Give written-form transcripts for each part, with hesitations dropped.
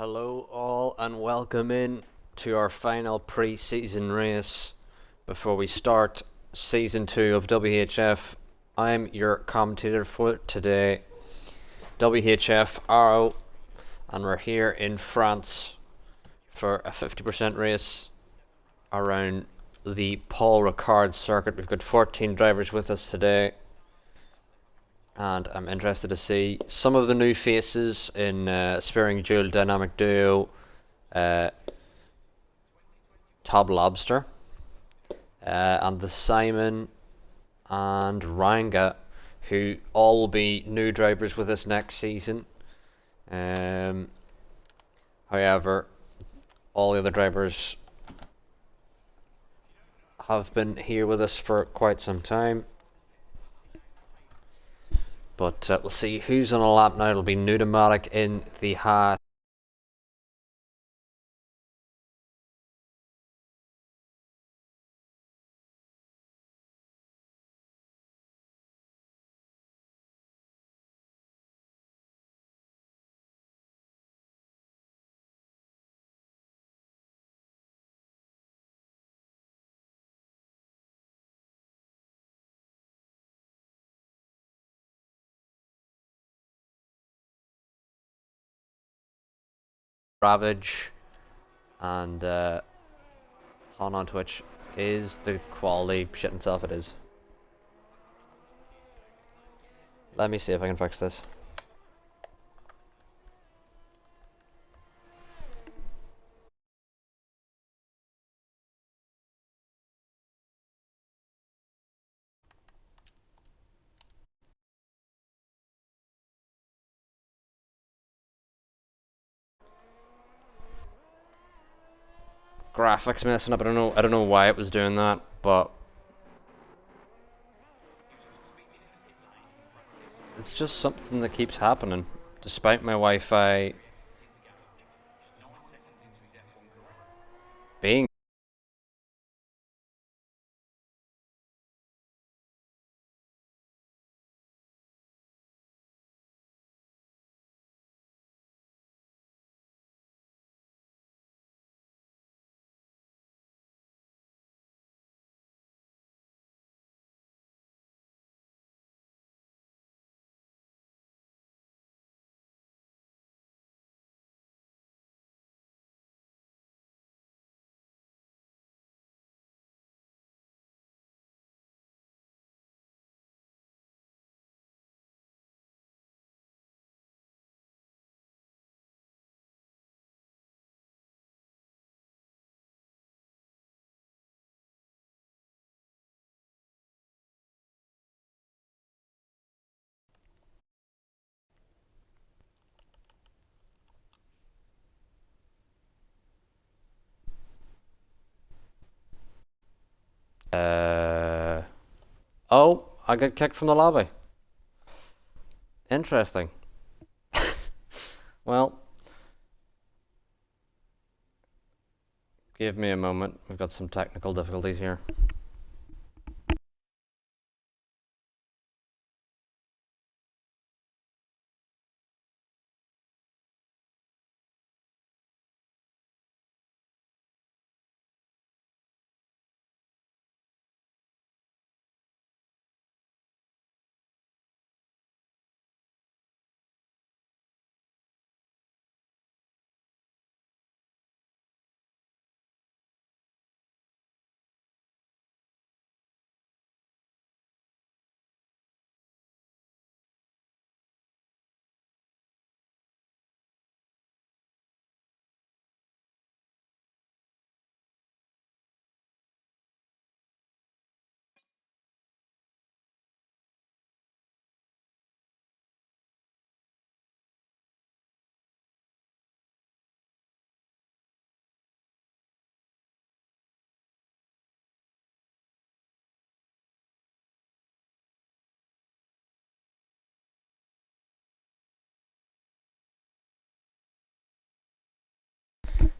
Hello all and welcome in to our final pre-season race before we start season 2 of WHF. I'm your commentator for today, WHF Arrow, and we're here in France for a 50% race around the Paul Ricard circuit. We've got 14 drivers with us today, and I'm interested to see some of the new faces in Spearing Dual Dynamic Duo, Tob Lobster, and the Simon and Ranga, who all will be new drivers with us next season. However, all the other drivers have been here with us for quite some time. But we'll see who's on a lap now. It'll be Pneumatic in the Haas. Ravage and on Twitch is the quality shit itself. It is. Let me see if I can fix this. Graphics messing up. I don't know why it was doing that, but it's just something that keeps happening despite my Wi-Fi being oh, I got kicked from the lobby. Interesting. Well, give me a moment. We've got some technical difficulties here.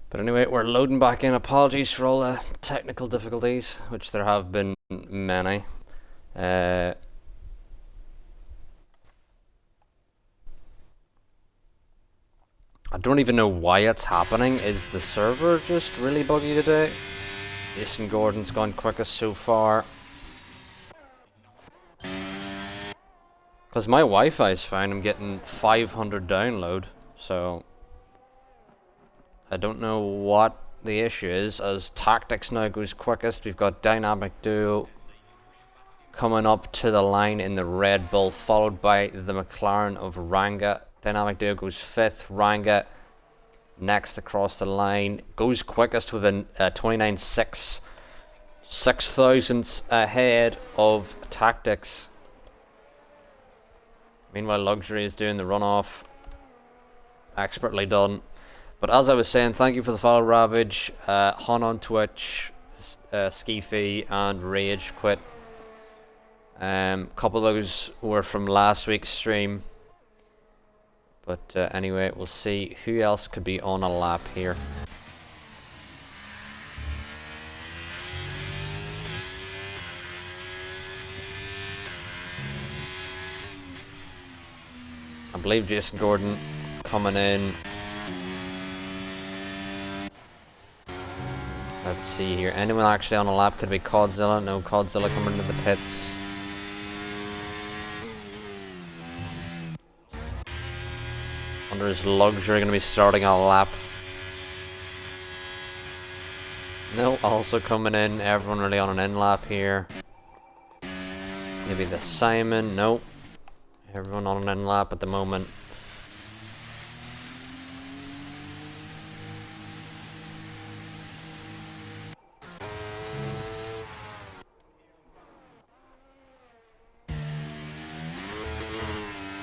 But anyway, we're loading back in. Apologies for all the technical difficulties, which there have been many. I don't even know why it's happening. Is the server just really buggy today? Jason Gordon's gone quickest so far. Because my Wi-Fi's fine, I'm getting 500 download, so I don't know what the issue is, as Tactics now goes quickest. We've got Dynamic Duo coming up to the line in the Red Bull, followed by the McLaren of Ranga. Dynamic Duo goes 5th, Ranga next across the line, goes quickest with a 29.6, 6 thousandths ahead of Tactics. Meanwhile, Luxury is doing the runoff. Expertly done. But as I was saying, thank you for the follow, Ravage, Hun on Twitch, Skeefy, and Rage Quit. Couple of those were from last week's stream. But anyway, we'll see who else could be on a lap here. I believe Jason Gordon coming in. Let's see here. Anyone actually on a lap? Could be Codzilla. No, Codzilla coming into the pits. Wonder is Luxury going to be starting on a lap? No, also coming in. Everyone really on an in lap here. Maybe the Simon. No. Everyone on an in lap at the moment.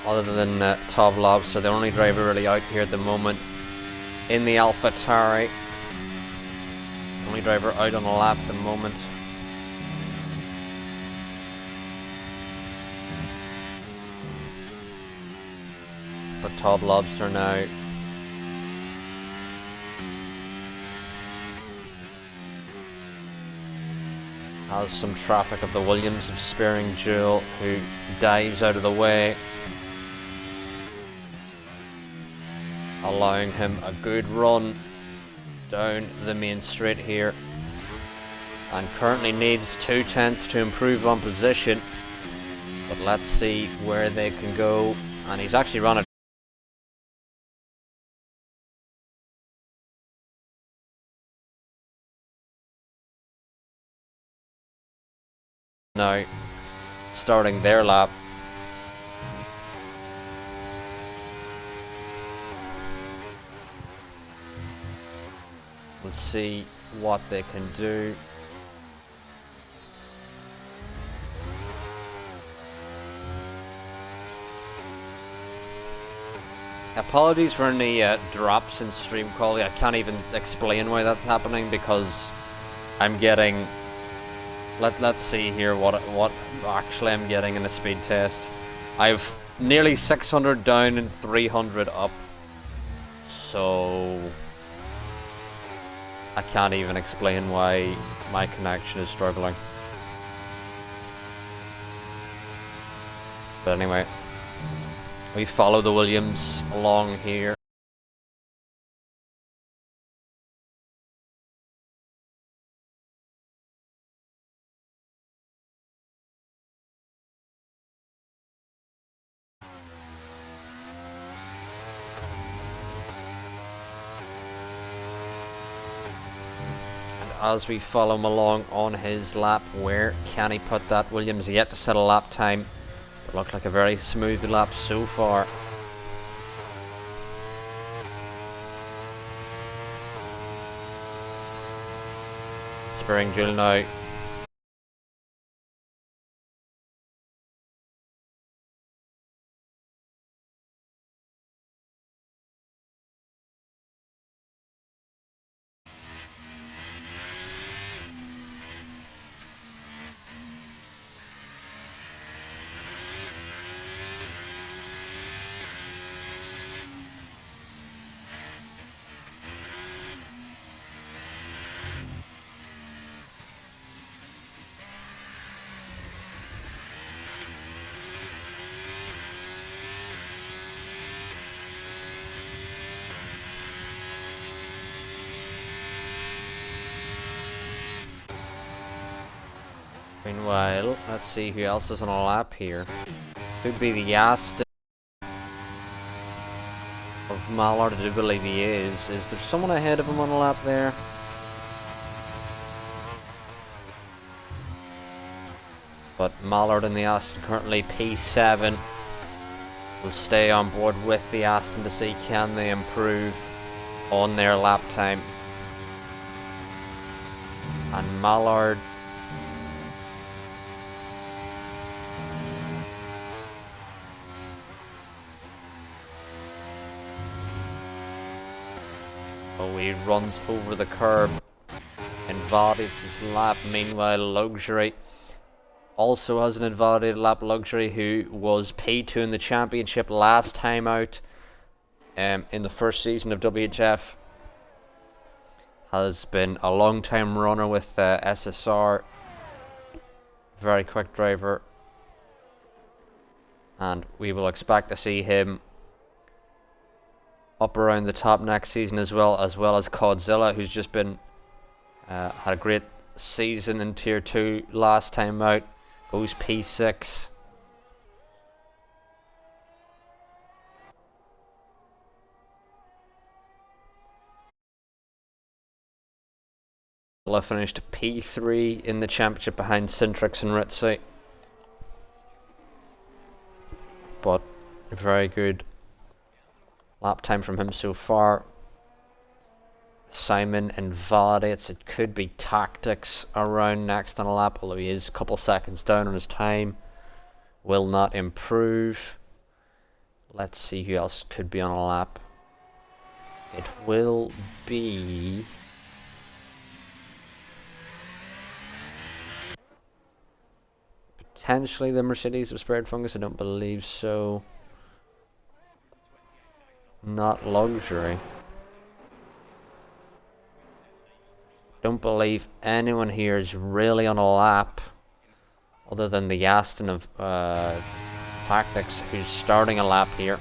Other than Top Lobster, the only driver really out here at the moment in the AlphaTauri. Only driver out on a lap at the moment. For Top Lobster now. Has some traffic of the Williams of Spearing Jewel, who dives out of the way, allowing him a good run down the main straight here, and currently needs 2/10 to improve on position, but let's see where they can go. And he's actually run it now, starting their lap. Let's see what they can do. Apologies for any drops in stream quality. I can't even explain why that's happening, because I'm getting... Let's see here what actually I'm getting in a speed test. I've nearly 600 down and 300 up. So I can't even explain why my connection is struggling. But anyway, we follow the Williams along here. As we follow him along on his lap, where can he put that? Williams yet to set a lap time. It looked like a very smooth lap so far. Spearing Jewel now. Meanwhile, let's see who else is on a lap here. Could be the Aston of Mallard. I do believe he is. Is there someone ahead of him on a lap there? But Mallard and the Aston currently P7. Will stay on board with the Aston to see can they improve on their lap time. And Mallard he runs over the curb, invalidates his lap. Meanwhile, Luxury also has an invalidated lap. Luxury, who was P2 in the championship last time out in the first season of WHF, has been a long time runner with SSR. Very quick driver, and we will expect to see him up around the top next season, as well as Codzilla, who's just been had a great season in Tier 2 last time out. Goes P6. Codzilla finished P3 in the championship behind Cintrix and Ritzy. But a very good lap time from him so far. Simon invalidates. It could be Tactics around next on a lap, although he is a couple seconds down on his time. Will not improve. Let's see who else could be on a lap. It will be potentially the Mercedes of Spirit Fungus. I don't believe so. Not Luxury. Don't believe anyone here is really on a lap other than the Aston of Tactics, who's starting a lap here.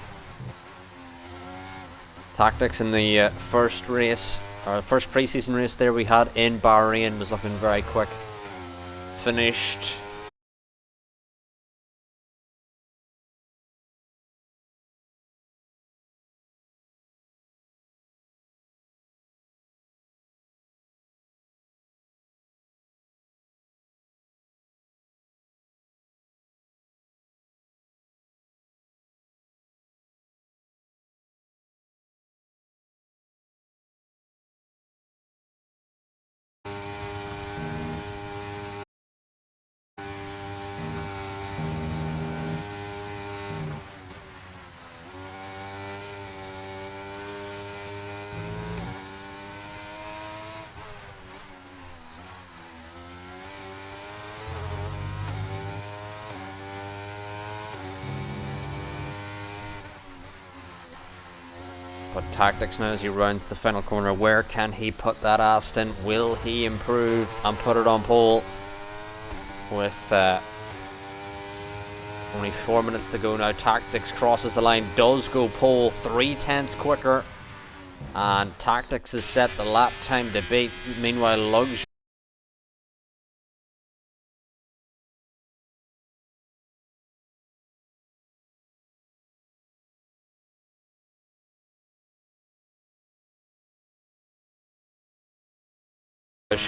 Tactics in the first race, or first pre-season race there we had in Bahrain, was looking very quick. Finished but Tactics now as he rounds the final corner. Where can he put that Aston? Will he improve and put it on pole with only 4 minutes to go now? Tactics crosses the line, does go pole 3/10 quicker, and Tactics is set the lap time to beat. Meanwhile, Luxury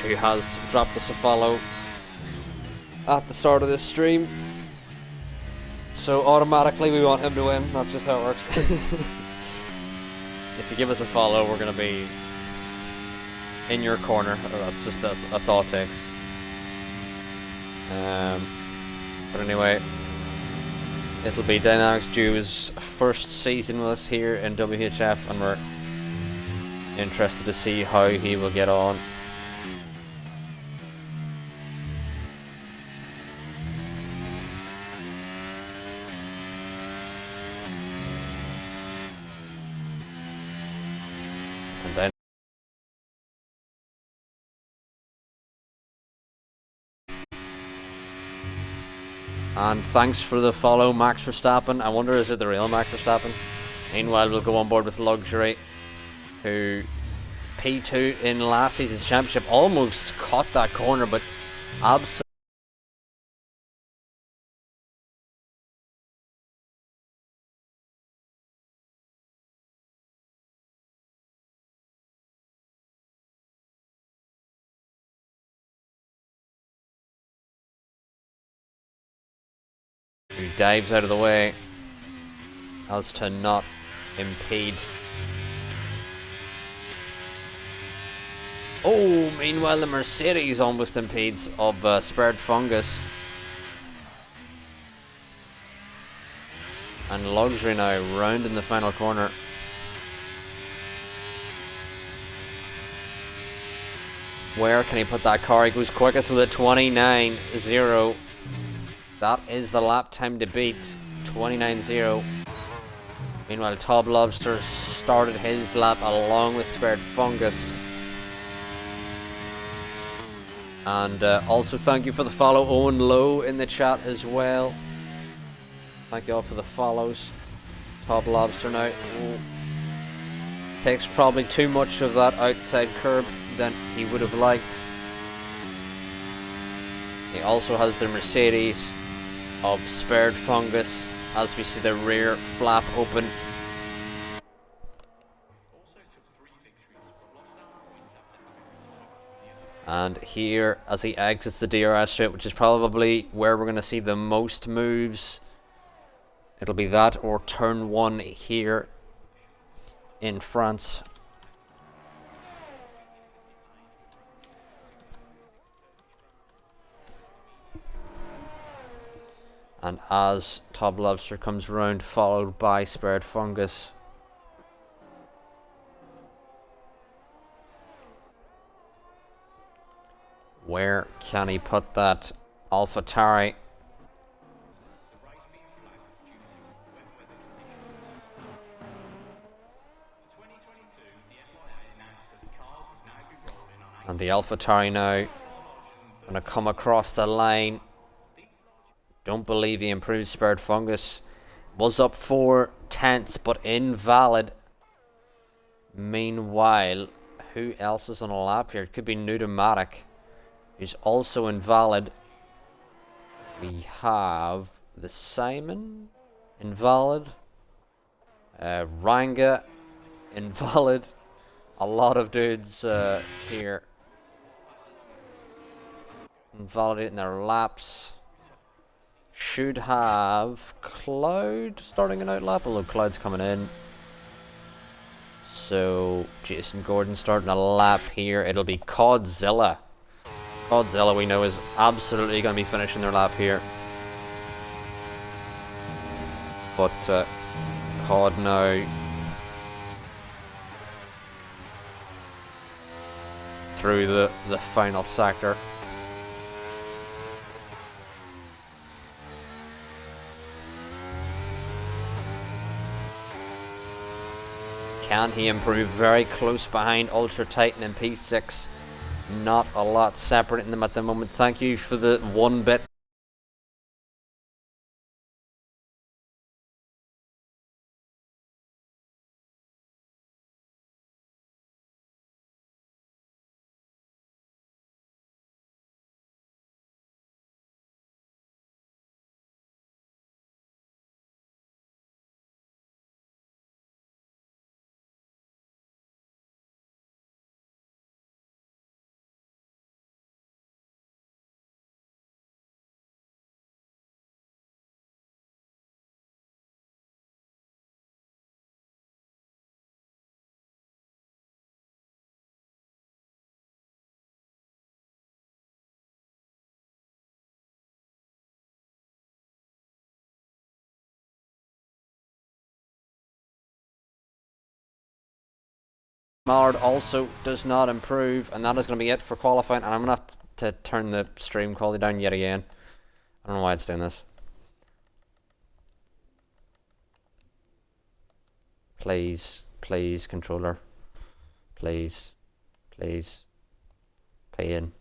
who has dropped us a follow at the start of this stream, so automatically we want him to win. That's just how it works. If you give us a follow, we're going to be in your corner. That's all it takes. But anyway, it'll be Dynamics Duo's first season with us here in WHF, and we're interested to see how he will get on. And thanks for the follow, Max Verstappen. I wonder, is it the real Max Verstappen? Meanwhile, we'll go on board with Luxury, who P2 in last season's championship almost caught that corner, but absolutely who dives out of the way as to not impede. Oh, meanwhile the Mercedes almost impedes of Spared Fungus. And Luxury now round in the final corner. Where can he put that car? He goes quickest with a 29.0. That is the lap time to beat. 29.0. Meanwhile, Top Lobster started his lap along with Spared Fungus. And also thank you for the follow, Owen Lowe in the chat as well. Thank you all for the follows. Top Lobster now. Ooh. Takes probably too much of that outside curb than he would have liked. He also has the Mercedes of Spared Fungus as we see the rear flap open. And here, as he exits the DRS straight, which is probably where we're going to see the most moves, it'll be that or turn 1 here in France. And as Top Lobster comes round, followed by Spared Fungus. Where can he put that AlphaTauri? And the AlphaTauri now going to come across the line. Don't believe he improved. Spared Fungus was up 4/10 but invalid. Meanwhile, who else is on a lap here? It could be Pneumatic, who's also invalid. We have the Simon, invalid. Ranga, invalid. A lot of dudes here invalidating their laps. Should have Cloud starting an out lap, although Cloud's coming in. So Jason Gordon starting a lap here. It'll be Codzilla. Codzilla, we know, is absolutely going to be finishing their lap here. But Cod now through the final sector. Can he improve? Very close behind Ultra Titan and P6. Not a lot separating them at the moment. Thank you for the 1 bit. Mallard also does not improve, and that is going to be it for qualifying. And I'm going to have to turn the stream quality down yet again. I don't know why it's doing this. Please, please, controller. Please, please. Pay in.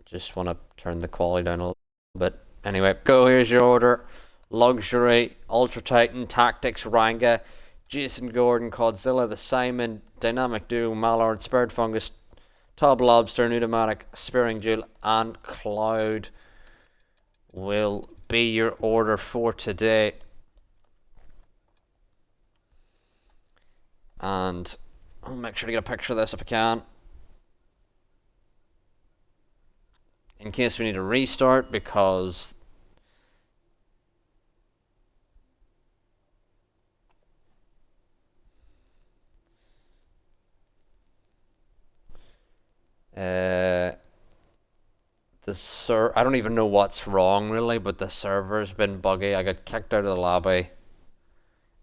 Just want to turn the quality down a little bit. Anyway, go, here's your order. Luxury, Ultra Titan, Tactics, Ranga, Jason Gordon, Codzilla, the Simon, Dynamic Duo, Mallard, Spared Fungus, Top Lobster, Pneumatic, Spearing Jewel, and Cloud will be your order for today. And I'll make sure to get a picture of this if I can. In case we need to restart, because I don't even know what's wrong really, but the server's been buggy. I got kicked out of the lobby,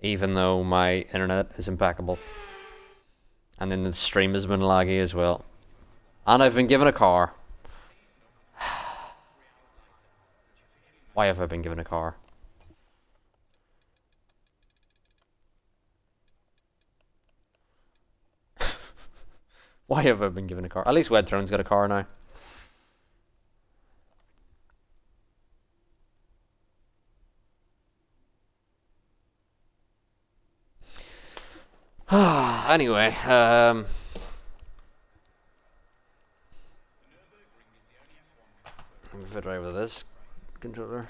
even though my internet is impeccable. And then the stream has been laggy as well. And I've been given a car. Why have I been given a car? Why have I been given a car? At least Wed Throne's got a car now. Anyway, I'm a bit right with this controller.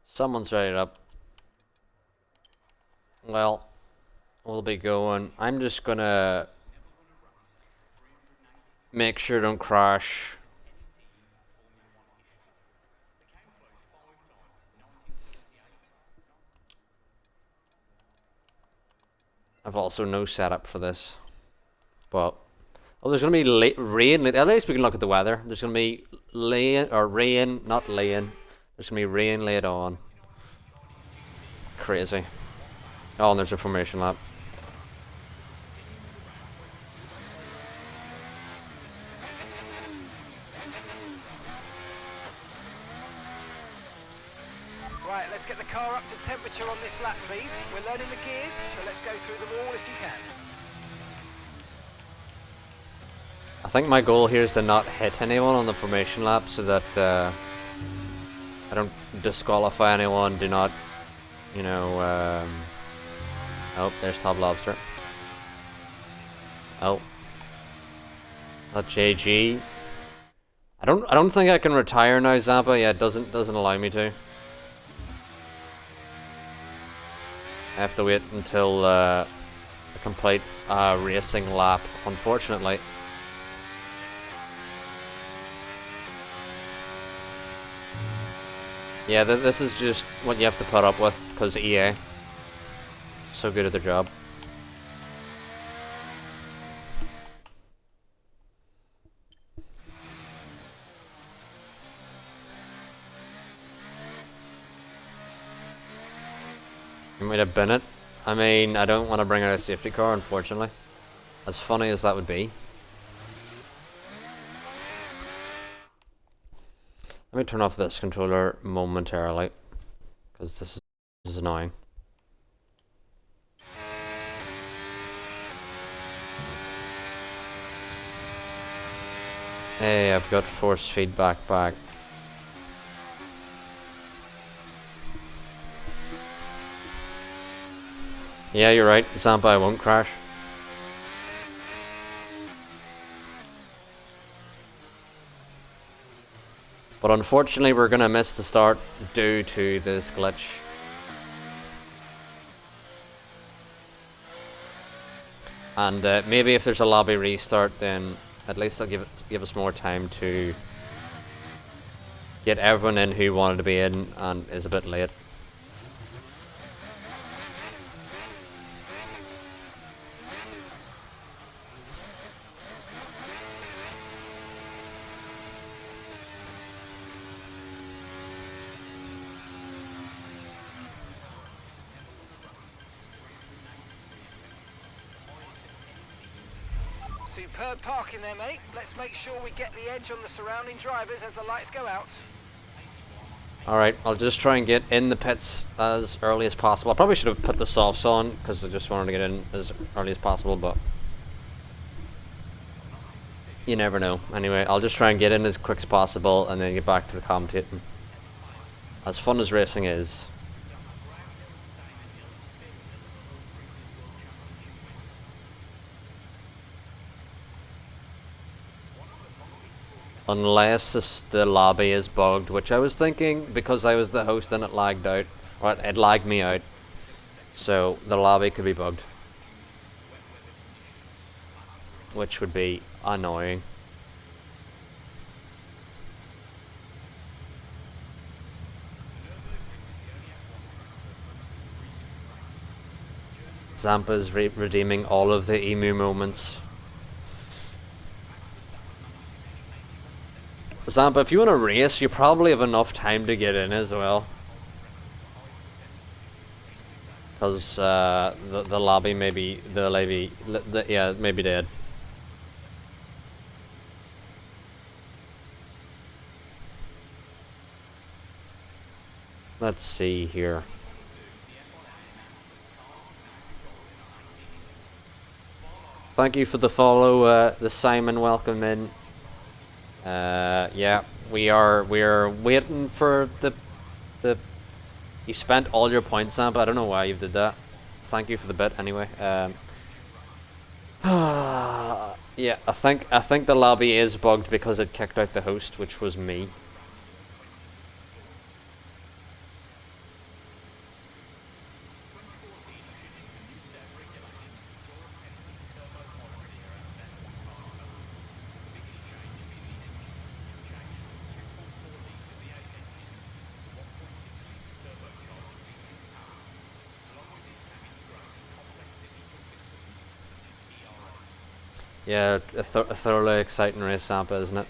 Someone's right up. Well, we'll be going. I'm just gonna make sure don't crash. I've also no setup for this, but there's gonna be rain. At least we can look at the weather. There's gonna be rain, not rain. There's gonna be rain laid on. Crazy. Oh, and there's a formation lap. Right, let's get the car up to temperature on this lap, please. We're learning the gears, so let's go through them all if you can. I think my goal here is to not hit anyone on the formation lap so that I don't disqualify anyone, do not, you know, oh, there's Top Lobster. Oh. That JG. I don't think I can retire now, Zappa. Yeah, it doesn't allow me to. I have to wait until a complete racing lap, unfortunately. Yeah, this is just what you have to put up with, because EA so good at their job. You might have been it. I mean, I don't want to bring out a safety car, unfortunately. As funny as that would be. Let me turn off this controller momentarily, because this is annoying. Hey, I've got force feedback back. Yeah, you're right, Zampa, I won't crash. But unfortunately, we're gonna miss the start due to this glitch. And maybe if there's a lobby restart, then at least they'll give us more time to get everyone in who wanted to be in and is a bit late. Superb parking there, mate. Let's make sure we get the edge on the surrounding drivers as the lights go out. Alright, I'll just try and get in the pits as early as possible. I probably should have put the softs on, because I just wanted to get in as early as possible, but you never know. Anyway, I'll just try and get in as quick as possible and then get back to the commentating. As fun as racing is. Unless the lobby is bugged, which I was thinking because I was the host and it lagged out. Or it lagged me out. So the lobby could be bugged. which would be annoying. Zampa's redeeming all of the emu moments. Zampa, if you want to race, you probably have enough time to get in as well. Because the lobby may be, yeah, may be dead. Let's see here. Thank you for the follow, the Simon. Welcome in. Yeah, we're waiting for the. You spent all your points, Sam, but I don't know why you did that. Thank you for the bit anyway. Yeah, I think the lobby is bugged because it kicked out the host, which was me. Yeah, a thoroughly exciting race, Sampa, isn't it?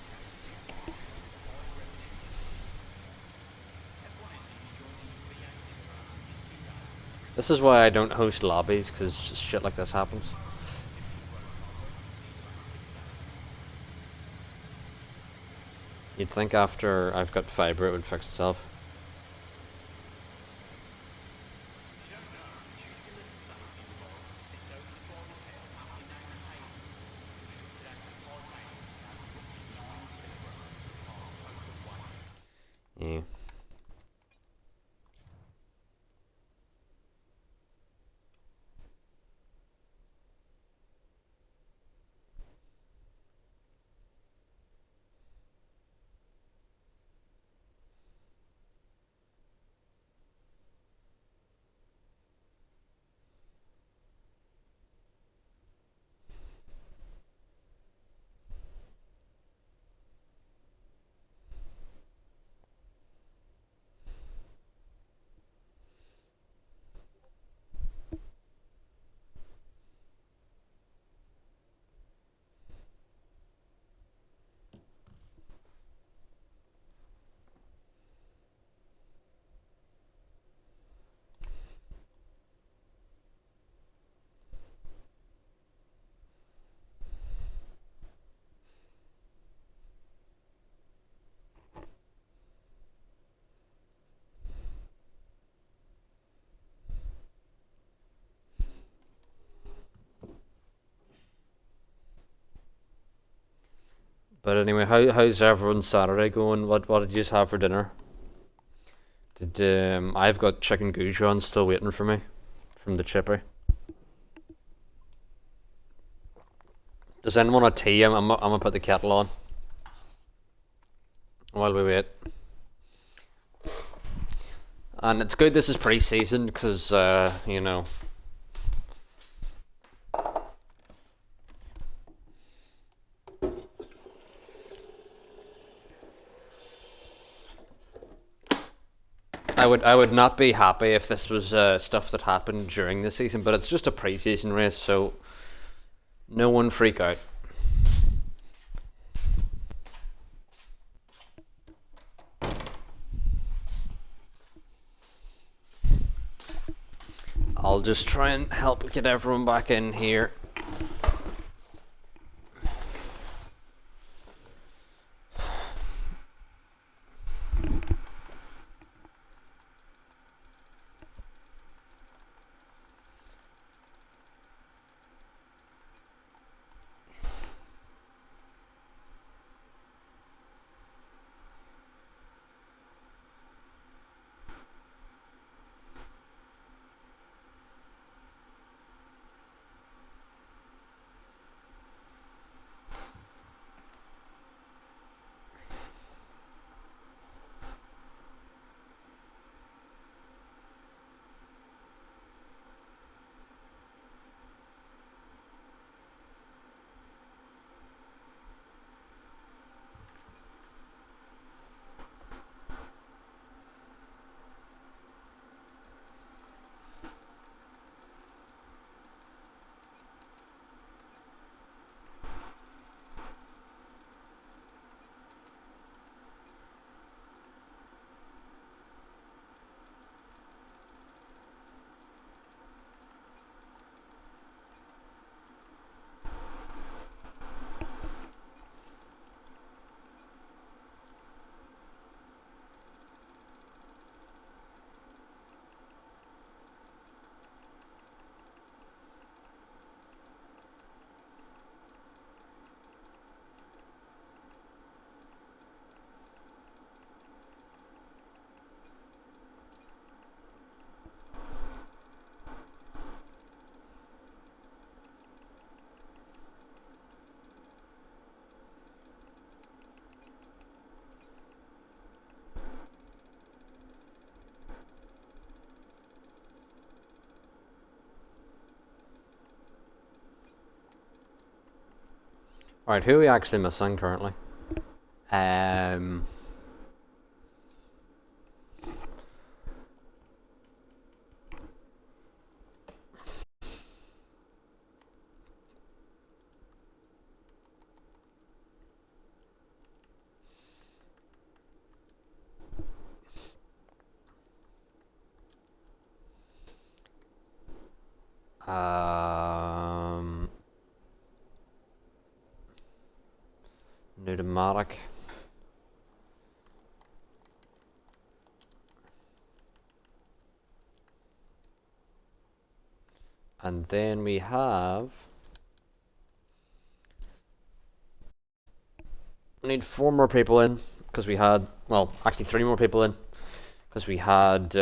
This is why I don't host lobbies, because shit like this happens. You'd think after I've got fibre it would fix itself. Yeah. But anyway, how's everyone's Saturday going? What did you just have for dinner? Did I've got chicken goujon still waiting for me from the chippy. Does anyone want a tea? I'm gonna put the kettle on while we wait. And it's good this is pre-season because you know. I would not be happy if this was stuff that happened during the season, but it's just a pre-season race, so no one freak out. I'll just try and help get everyone back in here. Alright, who are we actually missing currently? Um, um, Pneumatic. And then we have... We need 4 more people in, because we had... Well, actually 3 more people in, because we had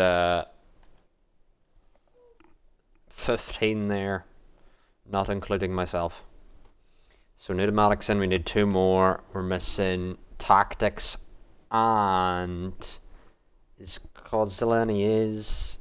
15 there, not including myself. So pneumatics in, we need 2 more. We're missing tactics and... Is Godzilla any is...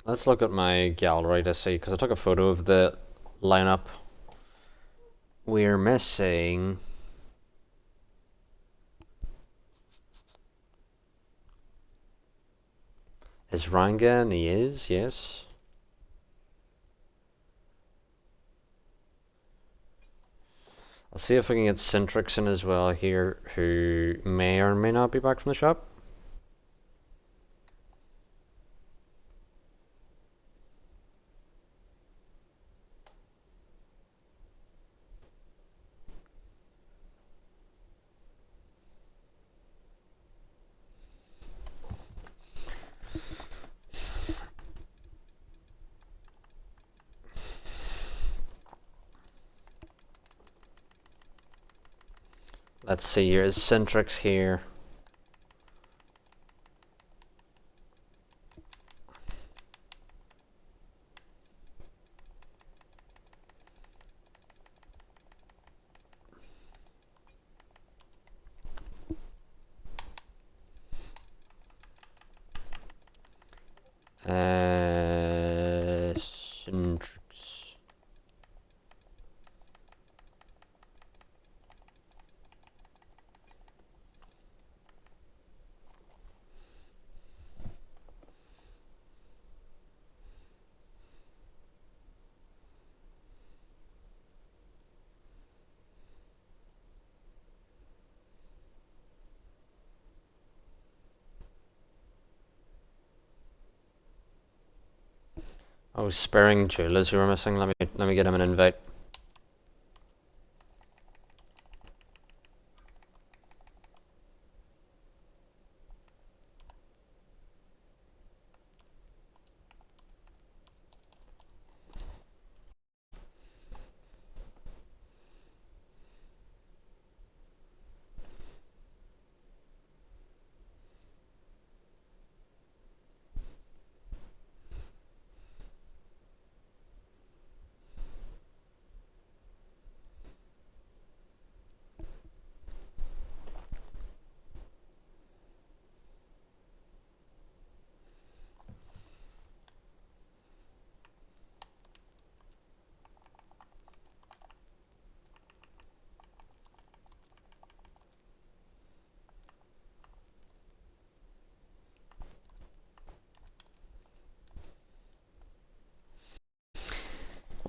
Let's look at my gallery to see, because I took a photo of the lineup. We're missing... Is Ranga and he is, yes. I'll see if I can get Centrix in as well here, who may or may not be back from the shop. Let's see, here is Centrix here. Centrix. Oh, Sparing Jewelers who were missing. Let me get him an invite.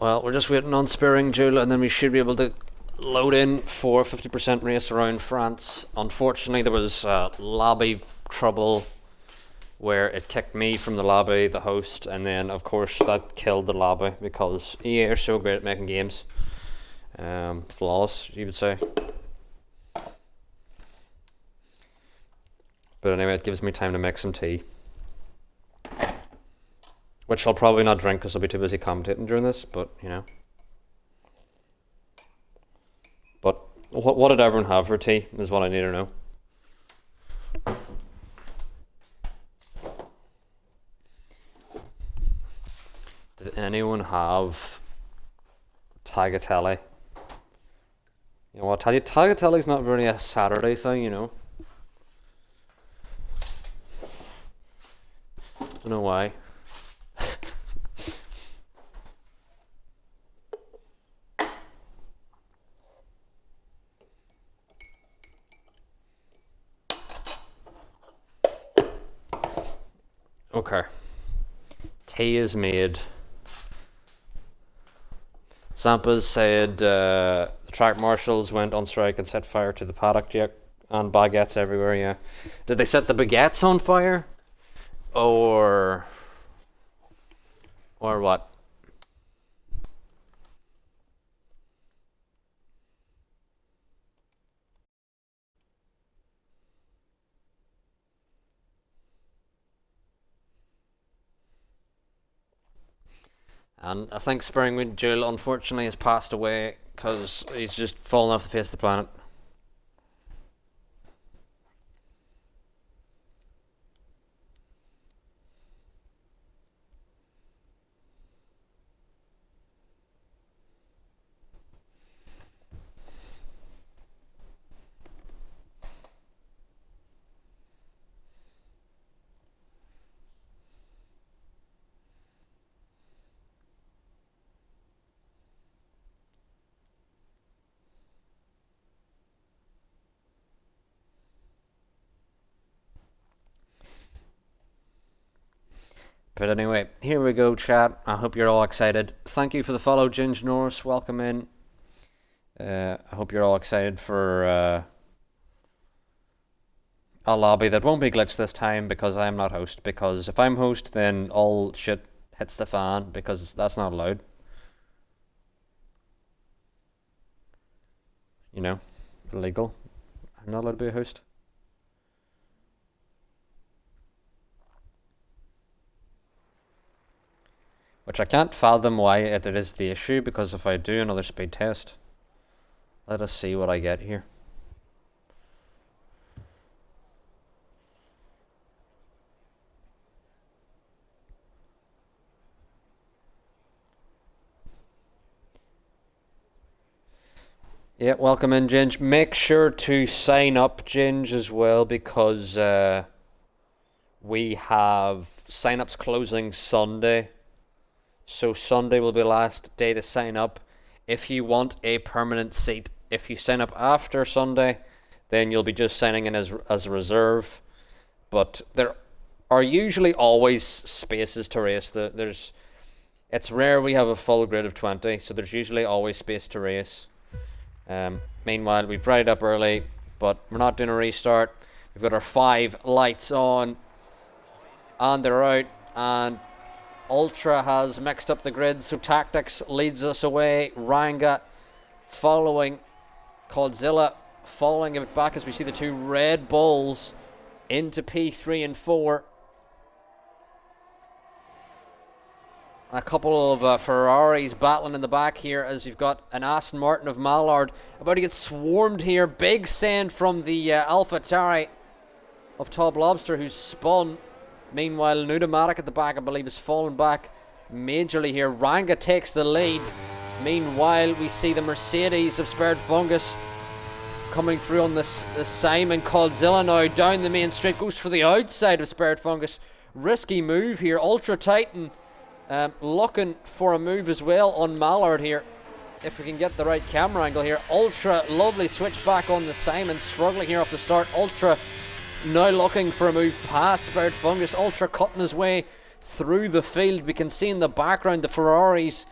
Well, we're just waiting on Sparing Jeweler, and then we should be able to load in for 50% race around France. Unfortunately, there was lobby trouble where it kicked me from the lobby, the host, and then of course that killed the lobby because EA are so great at making games. Flawless, you would say. But anyway, it gives me time to make some tea. Which I'll probably not drink because I'll be too busy commentating during this, but you know. But what did everyone have for tea is what I need to know. Did anyone have tagliatelle? You know, I'll tell you, Tagliatelles not really a Saturday thing, you know. Don't know why. Okay. Tea is made. Samples said the track marshals went on strike and set fire to the paddock, yeah, and baguettes everywhere, yeah. Did they set the baguettes on fire? Or what? And I think Springwood Jewel unfortunately has passed away because he's just fallen off the face of the planet. But anyway, here we go, chat. I hope you're all excited. Thank you for the follow, Ginge Norris. Welcome in. I hope you're all excited for a lobby that won't be glitched this time because I am not host. Because if I'm host, then all shit hits the fan because that's not allowed. You know, illegal. I'm not allowed to be a host. Which I can't fathom why it is the issue, because if I do another speed test, let us see what I get here. Yeah, welcome in, Ginge. Make sure to sign up, Ginge, as well, because we have sign-ups closing Sunday. So Sunday will be the last day to sign up if you want a permanent seat. If you sign up after Sunday, then you'll be just signing in as a reserve. But there are usually always spaces to race. It's rare we have a full grid of 20, so there's usually always space to race. Meanwhile, we've ried up early, but we're not doing a restart. We've got our 5 lights on, and they're out, and Ultra has mixed up the grid, so Tactics leads us away. Ranga following Godzilla, following it back as we see the 2 Red Bulls into P3 and 4. A couple of Ferraris battling in the back here as you've got an Aston Martin of Mallard about to get swarmed here. Big send from the AlphaTauri of Top Lobster, who's spun. Meanwhile, Nudomatic at the back, I believe, has fallen back majorly here. Ranga takes the lead. Meanwhile, we see the Mercedes of Spared Fungus coming through on this Simon. Godzilla now down the main straight, goes for the outside of Spared Fungus. Risky move here. Ultra Titan looking for a move as well on Mallard here. If we can get the right camera angle here. Ultra, lovely switch back on the Simon, struggling here off the start. Ultra now looking for a move past Spared Fungus. Ultra cutting his way through the field. We can see in the background the Ferraris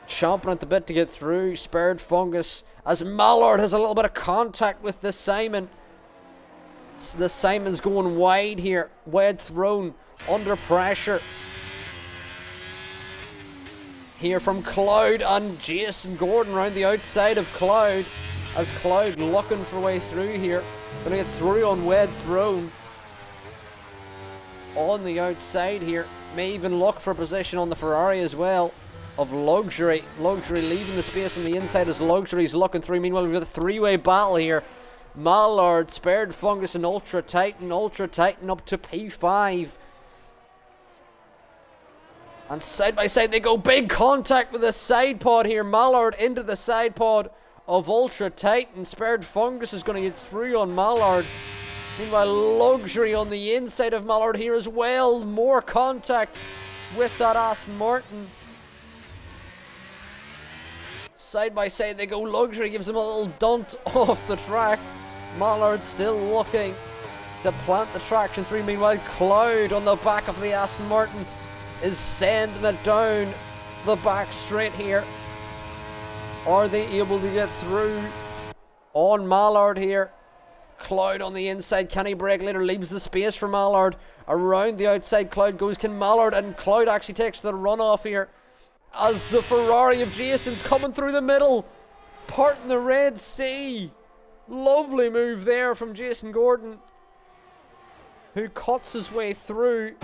chomping at the bit to get through. Spared Fungus as Mallard has a little bit of contact with the Simon. The Simon's going wide here. Wide thrown under pressure here from Cloud and Jason Gordon round the outside of Cloud, as Cloud looking for a way through here. Gonna get through on Wed Throne on the outside here. May even look for a position on the Ferrari as well of Luxury. Luxury leaving the space on the inside as Luxury's looking through. Meanwhile, we've got a 3-way battle here. Mallard, Spared Fungus and Ultra Titan. Ultra Titan up to P5. And side by side they go. Big contact with the side pod here. Mallard into the side pod of Ultra Titan. Spared Fungus is going to get through on Mallard. Meanwhile, Luxury on the inside of Mallard here as well. More contact with that Aston Martin. Side by side they go. Luxury gives him a little dunt off the track. Mallard still looking to plant the traction through. Meanwhile, Cloud on the back of the Aston Martin is sending it down the back straight here. Are they able to get through on Mallard here? Cloud on the inside. Can he brake later? Leaves the space for Mallard. Around the outside, Cloud goes. Can Mallard? And Cloud actually takes the runoff here as the Ferrari of Jason's coming through the middle, parting the Red Sea. Lovely move there from Jason Gordon, who cuts his way through.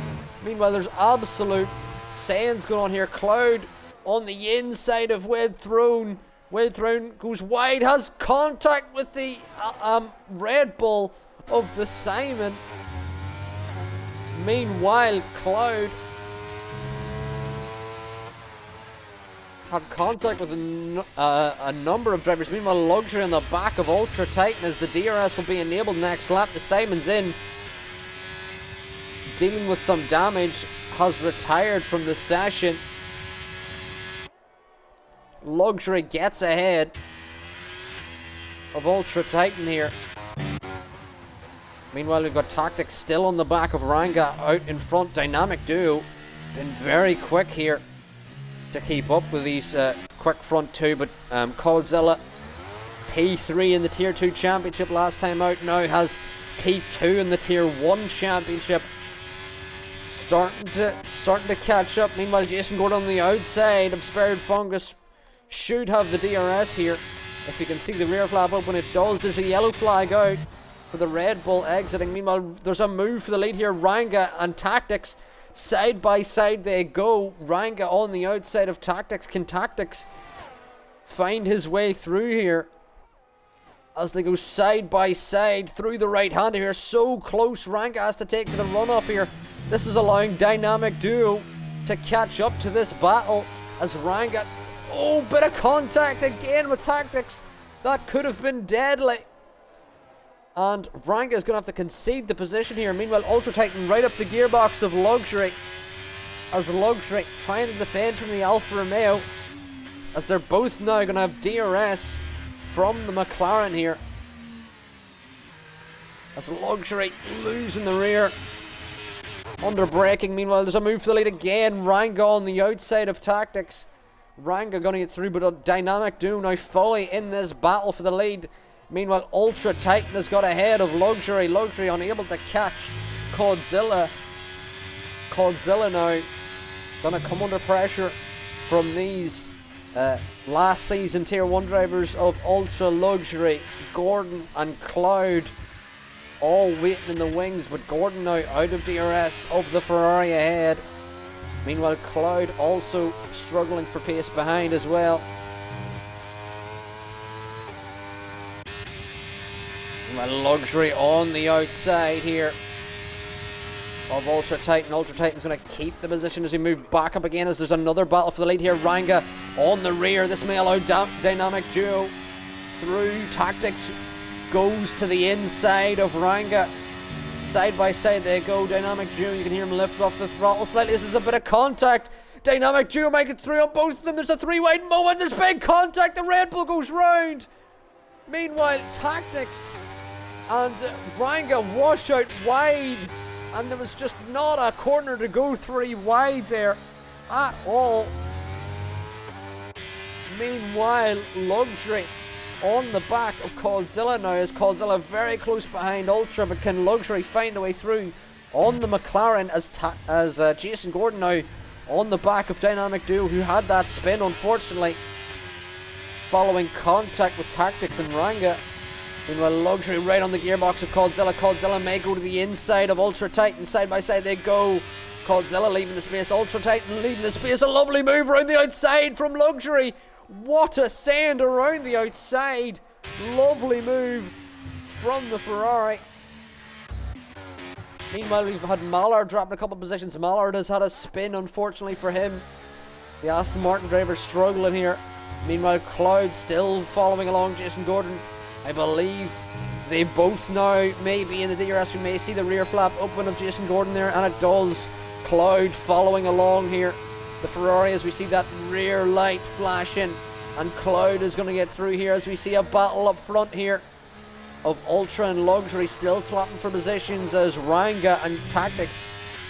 Meanwhile, there's absolute sands going on here. Cloud on the inside of Wade Throne. Wade Throne goes wide, has contact with the Red Bull of the Simon. Meanwhile, Cloud had contact with a number of drivers. Meanwhile, Luxury on the back of Ultra Titan as the DRS will be enabled next lap. The Simon's in, dealing with some damage, has retired from the session. Luxury gets ahead of Ultra Titan here. Meanwhile, we've got Tactics still on the back of Ranga out in front. Dynamic Duo been very quick here to keep up with these quick front two, but Coldzilla, P3 in the Tier 2 Championship last time out, now has P2 in the Tier 1 Championship. Starting to catch up. Meanwhile, Jason Gordon on the outside of Spared Fungus should have the DRS here. If you can see the rear flap up, when it does, there's a yellow flag out for the Red Bull exiting. Meanwhile, there's a move for the lead here. Ranga and Tactics, side by side they go. Ranga on the outside of Tactics. Can Tactics find his way through here as they go side by side through the right hander here? So close. Ranga has to take to the runoff here. This is allowing Dynamic Duo to catch up to this battle as Ranga, oh, bit of contact again with Tactics. That could have been deadly. And Ranga is going to have to concede the position here. Meanwhile, Ultra Titan right up the gearbox of Luxury, as Luxury trying to defend from the Alfa Romeo, as they're both now going to have DRS from the McLaren here. As Luxury losing the rear, under braking. Meanwhile, there's a move for the lead again. Ranga on the outside of Tactics. Ranga going to get through, but a Dynamic Duo now fully in this battle for the lead. Meanwhile, Ultra Titan has got ahead of Luxury. Luxury unable to catch Coldzilla. Coldzilla now going to come under pressure from these last season Tier 1 drivers of Ultra Luxury. Gordon and Cloud all waiting in the wings, but Gordon now out of DRS of the Ferrari ahead. Meanwhile, Cloud also struggling for pace behind as well. Meanwhile, Luxury on the outside here of Ultra Titan. Ultra Titan's going to keep the position as we move back up again, as there's another battle for the lead here. Ranga on the rear. This may allow Dynamic Duo through. Tactics goes to the inside of Ranga. Side by side they go. Dynamic Duo, you can hear him lift off the throttle slightly. This is a bit of contact. Dynamic Duo make it through on both of them. There's a three-wide moment. There's big contact. The Red Bull goes round. Meanwhile, Tactics and Ranga wash out wide, and there was just not a corner to go three wide there at all. Meanwhile, Luxury on the back of Coldzilla now, as Coldzilla very close behind Ultra, but can Luxury find a way through on the McLaren as Jason Gordon now on the back of Dynamic Duo, who had that spin unfortunately following contact with Tactics and Ranga. Meanwhile, Luxury right on the gearbox of Coldzilla. Coldzilla may go to the inside of Ultra Titan. Side by side they go. Coldzilla leaving the space. Ultra Titan leaving the space. A lovely move around the outside from Luxury. What a send around the outside. Lovely move from the Ferrari. Meanwhile, we've had Mallard dropping a couple of positions. Mallard has had a spin, unfortunately for him. The Aston Martin driver struggling here. Meanwhile, Cloud still following along Jason Gordon. I believe they both now may be in the DRS. We may see the rear flap open of Jason Gordon there, and it does. Cloud following along here. The Ferrari, as we see that rear light flashing, and Cloud is going to get through here as we see a battle up front here of Ultra and Luxury still swapping for positions as Ranga and Tactics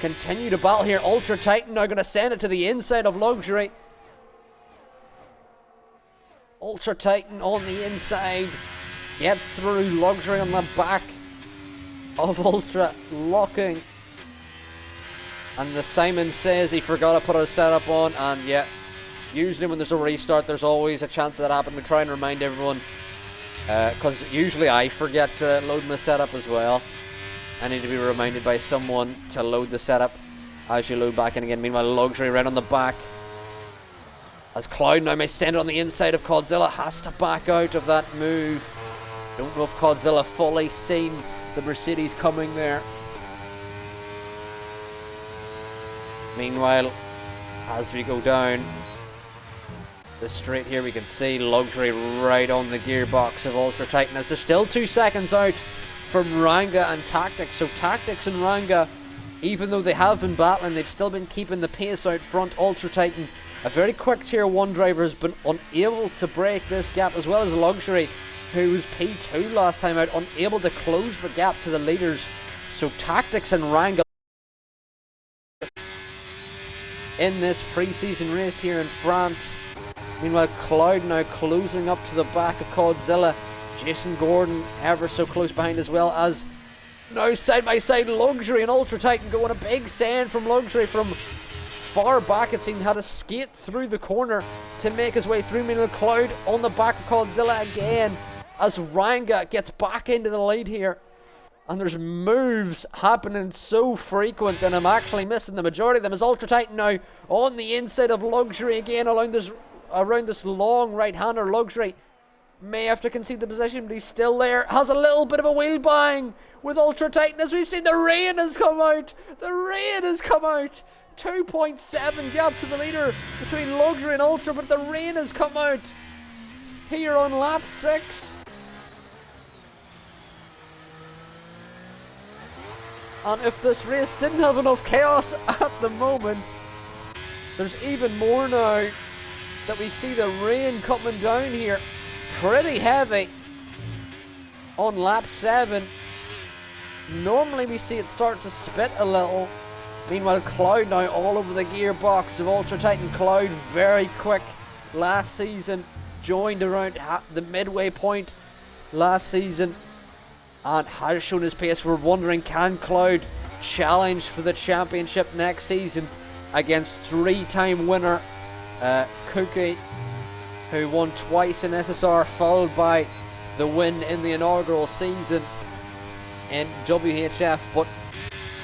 continue to battle here. Ultra Titan now going to send it to the inside of Luxury. Ultra Titan on the inside gets through. Luxury on the back of Ultra, locking. And the Simon says he forgot to put a setup on, and yeah, usually when there's a restart there's always a chance of that happening. We try and remind everyone, because usually I forget to load my setup as well. I need to be reminded by someone to load the setup as you load back in again. Meanwhile, Luxury right on the back, as Cloud now may send it on the inside of Godzilla, has to back out of that move. Don't know if Godzilla fully seen the Mercedes coming there. Meanwhile, as we go down the straight here, we can see Luxury right on the gearbox of Ultra Titan, as they're still 2 seconds out from Ranga and Tactics. So Tactics and Ranga, even though they have been battling, they've still been keeping the pace out front. Ultra Titan, a very quick tier 1 driver, has been unable to break this gap, as well as Luxury, who was P2 last time out, unable to close the gap to the leaders. So Tactics and Ranga in this pre-season race here in France. Meanwhile, Cloud now closing up to the back of Godzilla. Jason Gordon ever so close behind, as well as now side by side Luxury and Ultra Titan going. A big send from Luxury from far back. It seemed had to skate through the corner to make his way through. Meanwhile, Cloud on the back of Godzilla again, as Ranga gets back into the lead here. And there's moves happening so frequent, and I'm actually missing the majority of them, as Ultra Titan now on the inside of Luxury again, around this long right-hander. Luxury may have to concede the position, but he's still there. Has a little bit of a wheel bang with Ultra Titan, as we've seen the rain has come out. The rain has come out. 2.7 gap to the leader between Luxury and Ultra, but the rain has come out here on lap 6. And if this race didn't have enough chaos at the moment, there's even more now that we see the rain coming down here. Pretty heavy on lap 7. Normally we see it start to spit a little. Meanwhile, Cloud now all over the gearbox of Ultra Titan. Cloud very quick last season, joined around the midway point last season, and has shown his pace. We're wondering, can Cloud challenge for the championship next season against 3-time winner Cookie, who won twice in SSR, followed by the win in the inaugural season in WHF. But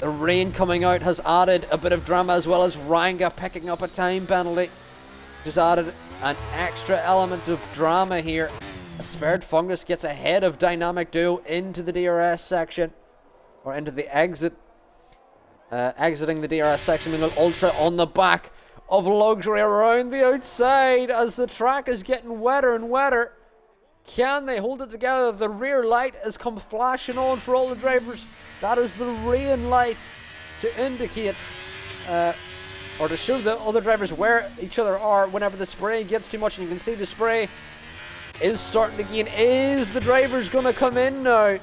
the rain coming out has added a bit of drama, as well as Ranga picking up a time penalty. Just added an extra element of drama here. A spared Fungus gets ahead of Dynamic Duo into the DRS section, or into the exit, exiting the DRS section. Meanwhile, Ultra on the back of Luxury around the outside as the track is getting wetter and wetter. Can they hold it together? The rear light has come flashing on for all the drivers. That is the rain light to indicate, or to show the other drivers where each other are whenever the spray gets too much. And you can see the spray is starting to gain. Is the drivers going to come in now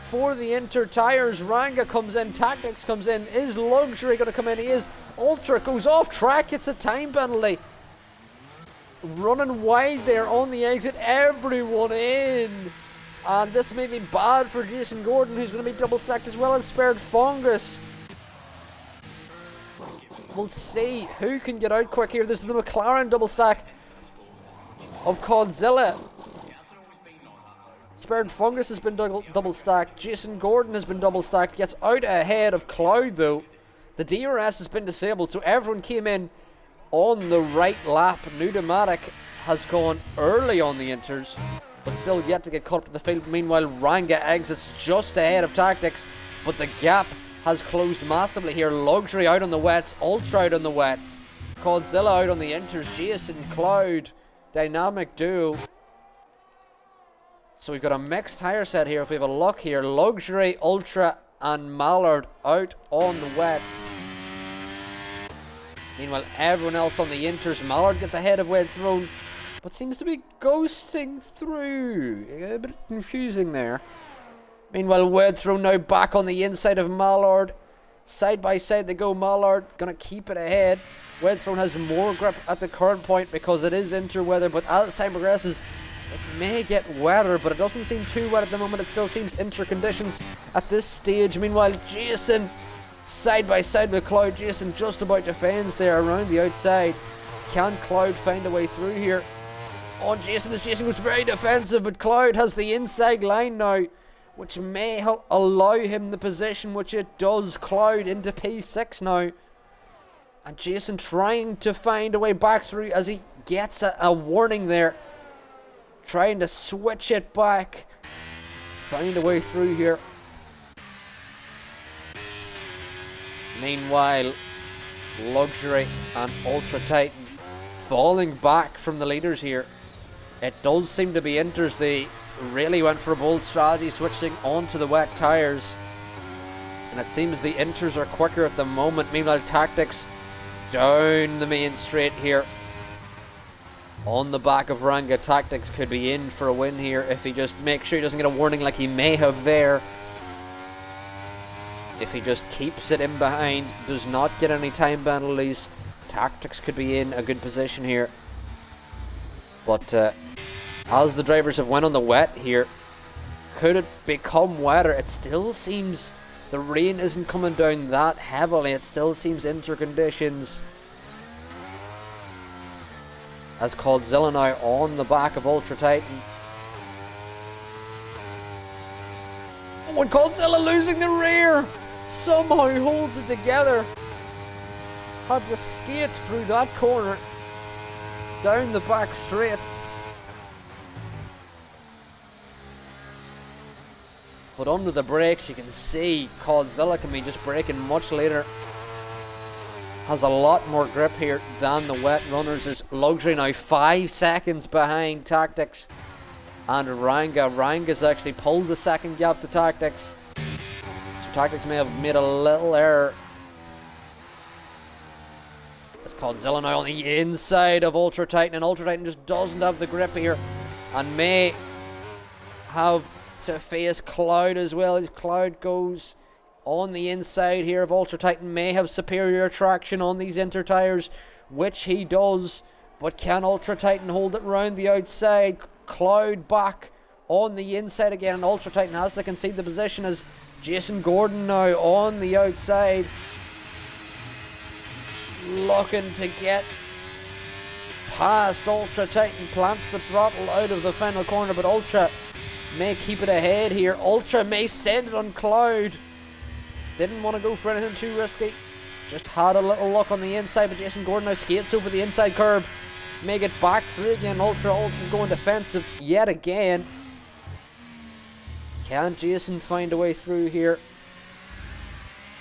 for the Inter tires? Ranga comes in, Tactics comes in. Is Luxury going to come in? He is. Ultra goes off track. It's a time penalty. Running wide there on the exit. Everyone in. And this may be bad for Jason Gordon, who's going to be double stacked, as well as spared Fungus. We'll see who can get out quick here. This is the McLaren double stack of Godzilla. Spared Fungus has been double stacked. Jason Gordon has been double stacked. Gets out ahead of Cloud though. The DRS has been disabled, so everyone came in on the right lap. Pneumatic has gone early on the Inters, but still yet to get caught up to the field. Meanwhile, Ranga exits just ahead of Tactics, but the gap has closed massively here. Luxury out on the wets, Ultra out on the wets, Godzilla out on the Inters, Jason, Cloud dynamic duo. So we've got a mixed tyre set here. If we have a look here, Luxury, Ultra and Mallard out on the wets. Meanwhile, everyone else on the inters. Mallard gets ahead of Wedthrone, but seems to be ghosting through. A bit confusing there. Meanwhile, Wedthrone now back on the inside of Mallard. Side by side they go. Mallard gonna keep it ahead. Wedthrone has more grip at the current point because it is interweather, but as time progresses, it may get wetter, but it doesn't seem too wet at the moment. It still seems inter conditions at this stage. Meanwhile, Jason side by side with Cloud. Jason just about defends there around the outside. Can Cloud find a way through here? On Jason as Jason goes very defensive, but Cloud has the inside line now, which may allow him the position, which it does. Cloud into P6 now. And Jason trying to find a way back through as he gets a warning there. Trying to switch it back. Find a way through here. Meanwhile, Luxury and Ultra Titan falling back from the leaders here. It does seem to be Inters. They really went for a bold strategy, switching onto the wet tyres. And it seems the Inters are quicker at the moment. Meanwhile, Tactics down the main straight here. On the back of Ranga, Tactics could be in for a win here if he just makes sure he doesn't get a warning like he may have there. If he just keeps it in behind, does not get any time penalties, Tactics could be in a good position here. But as the drivers have went on the wet here, could it become wetter? It still seems the rain isn't coming down that heavily. It still seems inter conditions. As Godzilla now on the back of Ultra Titan. Oh, and Godzilla losing the rear! Somehow holds it together. Had to skate through that corner. Down the back straight. But under the brakes you can see Godzilla can be just braking much later. Has a lot more grip here than the wet runners. Is Luxury now 5 seconds behind Tactics and Ranga. Ranga's actually pulled the second gap to Tactics. So Tactics may have made a little error. It's Godzilla now on the inside of Ultra Titan, and Ultra Titan just doesn't have the grip here and may have to face Cloud as well, as Cloud goes on the inside here of Ultra Titan. May have superior traction on these inter tires, which he does, but can Ultra Titan hold it round the outside? Cloud back on the inside again, and Ultra Titan has to concede the position as Jason Gordon now on the outside, looking to get past Ultra Titan. Plants the throttle out of the final corner, but Ultra may keep it ahead here. Ultra may send it on Cloud. Didn't want to go for anything too risky. Just had a little luck on the inside, but Jason Gordon now skates over the inside curb. May get back through again. Ultra going defensive yet again. Can Jason find a way through here?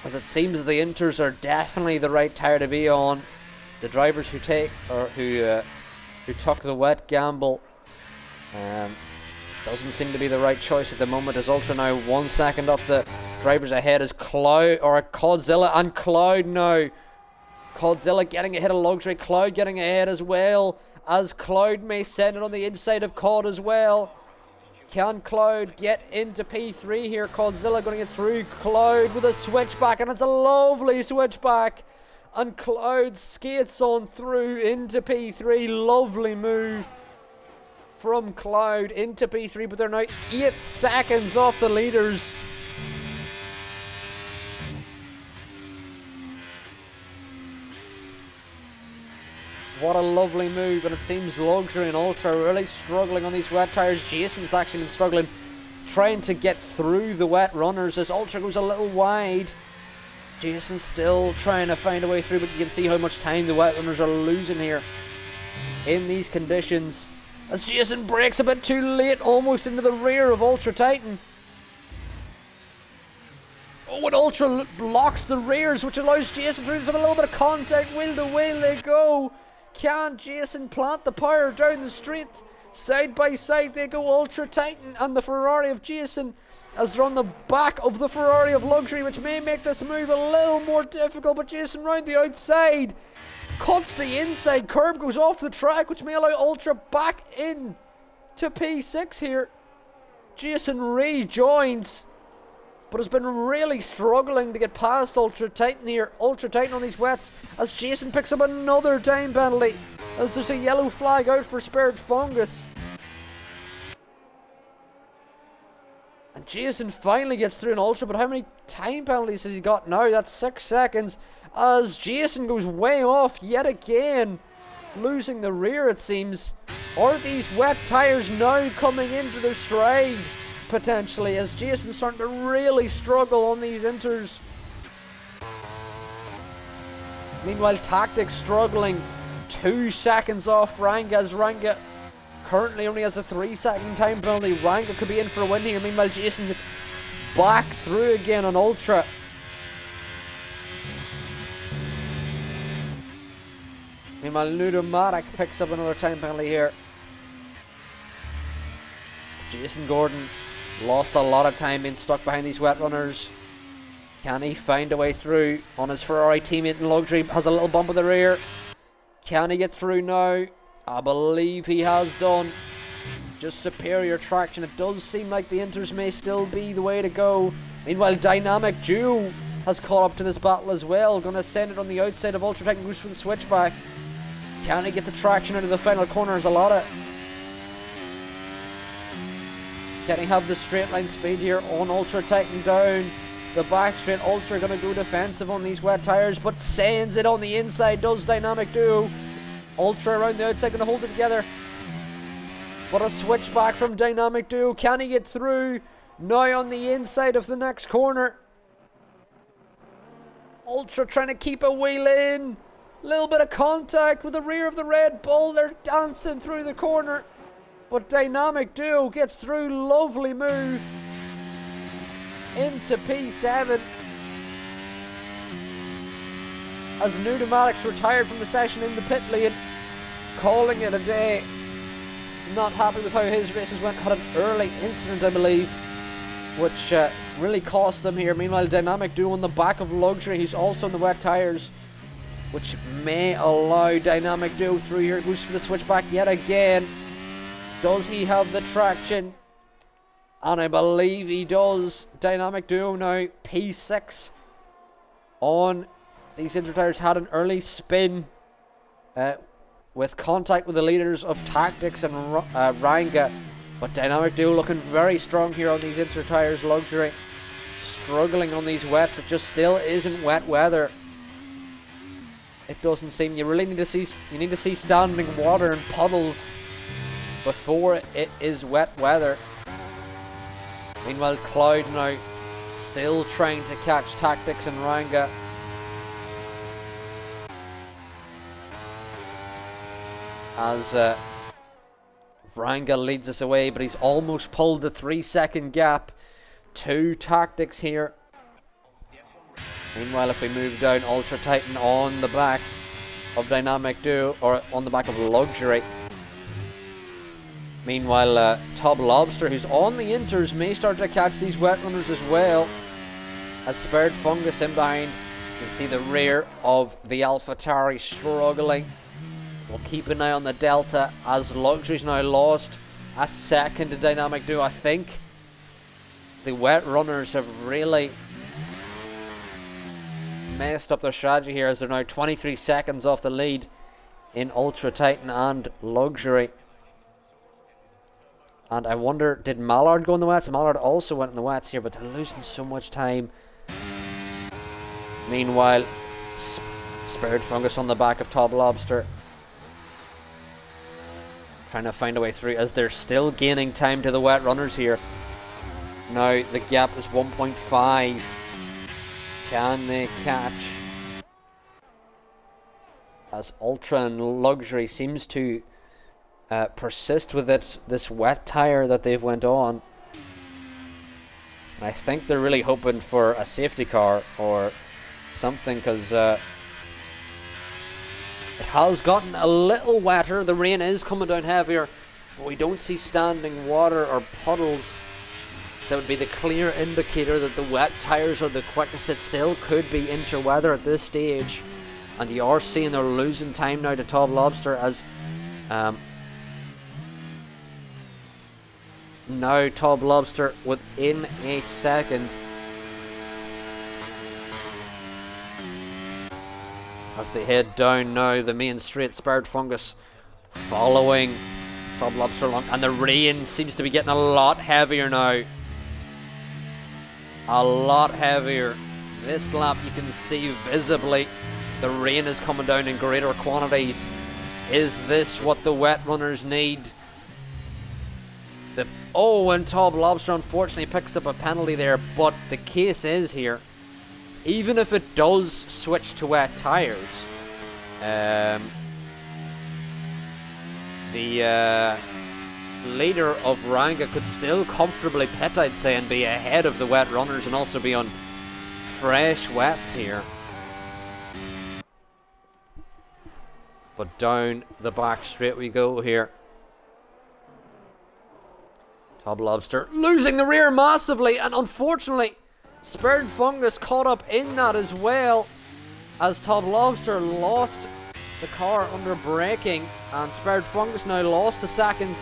As it seems the Inters are definitely the right tire to be on. The drivers who took the wet gamble doesn't seem to be the right choice at the moment, as Ultra now 1 second off the drivers ahead as Godzilla and Cloud now. Godzilla getting ahead of Luxury, Cloud getting ahead as well, as Cloud may send it on the inside of Cod as well. Can Cloud get into P3 here? Godzilla going to get through Cloud with a switchback, and it's a lovely switchback. And Cloud skates on through into P3. Lovely move from Cloud into P3, but they're now 8 seconds off the leaders. What a lovely move, and it seems Luxury and Ultra are really struggling on these wet tyres. Jason's actually been struggling trying to get through the wet runners as Ultra goes a little wide. Jason's still trying to find a way through, but you can see how much time the wet runners are losing here in these conditions. As Jason brakes a bit too late, almost into the rear of Ultra Titan. Oh, and Ultra blocks the rears, which allows Jason through. There's a little bit of contact. Wheel to wheel they go. Can Jason plant the power down the straight? Side by side they go, Ultra Titan and the Ferrari of Jason as they're on the back of the Ferrari of Luxury, which may make this move a little more difficult, but Jason round the outside cuts the inside curb, goes off the track, which may allow Ultra back in to P6 here. Jason rejoins, but has been really struggling to get past Ultra Titan here. Ultra Titan on these wets as Jason picks up another time penalty as there's a yellow flag out for Spared Fungus. And Jason finally gets through an Ultra, but how many time penalties has he got now? That's 6 seconds as Jason goes way off yet again, losing the rear it seems. Are these wet tyres now coming into their stride potentially as Jason's starting to really struggle on these inters? Meanwhile, Tactics struggling 2 seconds off Ranga as Ranga currently only has a 3-second time penalty. Ranga could be in for a win here. Meanwhile, Jason gets back through again on Ultra. Meanwhile, Nudomatic picks up another time penalty here. Jason Gordon lost a lot of time being stuck behind these wet runners. Can he find a way through on his Ferrari teammate in Luxury? Has a little bump in the rear. Can he get through now? I believe he has done. Just superior traction. It does seem like the inters may still be the way to go. Meanwhile, Dynamic Duo has caught up to this battle as well. Going to send it on the outside of Ultra Titan, goes for the switchback. Can he get the traction out of the final corner? Zalata. Can he have the straight line speed here on Ultra Titan down the back straight? Ultra going to go defensive on these wet tyres, but sends it on the inside, does Dynamic Duo. Ultra around the outside, going to hold it together. But a switchback from Dynamic Duo. Can he get through? Now on the inside of the next corner. Ultra trying to keep a wheel in. Little bit of contact with the rear of the Red Bull. They're dancing through the corner. But Dynamic Duo gets through. Lovely move. Into P7. As Nudomatic's retired from the session in the pit lane. Calling it a day. Not happy with how his races went. Had an early incident, I believe, which really cost them here. Meanwhile, Dynamic Duo on the back of Luxury. He's also on the wet tyres, which may allow Dynamic Duo through here. Goes for the switchback yet again. Does he have the traction? And I believe he does. Dynamic Duo now P6 on these inter tires. Had an early spin with contact with the leaders of Tactics and Ranga, but Dynamic Duo looking very strong here on these inter tires. Luxury struggling on these wets. It just still isn't wet weather. It doesn't seem. You really need to see standing water and puddles before it is wet weather. Meanwhile, Cloud now still trying to catch Tactics and Ranga. As Ranga leads us away, but he's almost pulled the 3-second gap to Tactics here. Meanwhile, if we move down, Ultra Titan on the back of Dynamic Duo, or on the back of Luxury. Meanwhile, Top Lobster, who's on the inters, may start to catch these wet runners as well. As Spared Fungus in behind. You can see the rear of the AlphaTauri struggling. We'll keep an eye on the Delta as Luxury's now lost a second to Dynamic Duo. I think the wet runners have really messed up their strategy here as they're now 23 seconds off the lead in Ultra Titan and Luxury. And I wonder, did Mallard go in the wets? Mallard also went in the wets here, but they're losing so much time. Meanwhile, Spared Fungus on the back of Top Lobster, trying to find a way through as they're still gaining time to the wet runners here. Now the gap is 1.5. Can they catch? As Ultra and Luxury seems to persist with this wet tire that they've went on. And I think they're really hoping for a safety car or something, because It has gotten a little wetter. The rain is coming down heavier, but we don't see standing water or puddles. That would be the clear indicator that the wet tyres are the quickest. It still could be inter weather at this stage, and you are seeing they're losing time now to Top Lobster as now Top Lobster within a second as they head down now the main straight. Spared Fungus following Top Lobster along, and the rain seems to be getting a lot heavier now. A lot heavier. This lap you can see visibly the rain is coming down in greater quantities. Is this what the wet runners need? And Top Lobster unfortunately picks up a penalty there, but the case is here, even if it does switch to wet tyres, the leader of Ranga could still comfortably pit, I'd say, and be ahead of the wet runners and also be on fresh wets here. But down the back straight we go here. Top Lobster losing the rear massively, and unfortunately Spared Fungus caught up in that as well, as Top Lobster lost the car under braking, and Spared Fungus now lost a second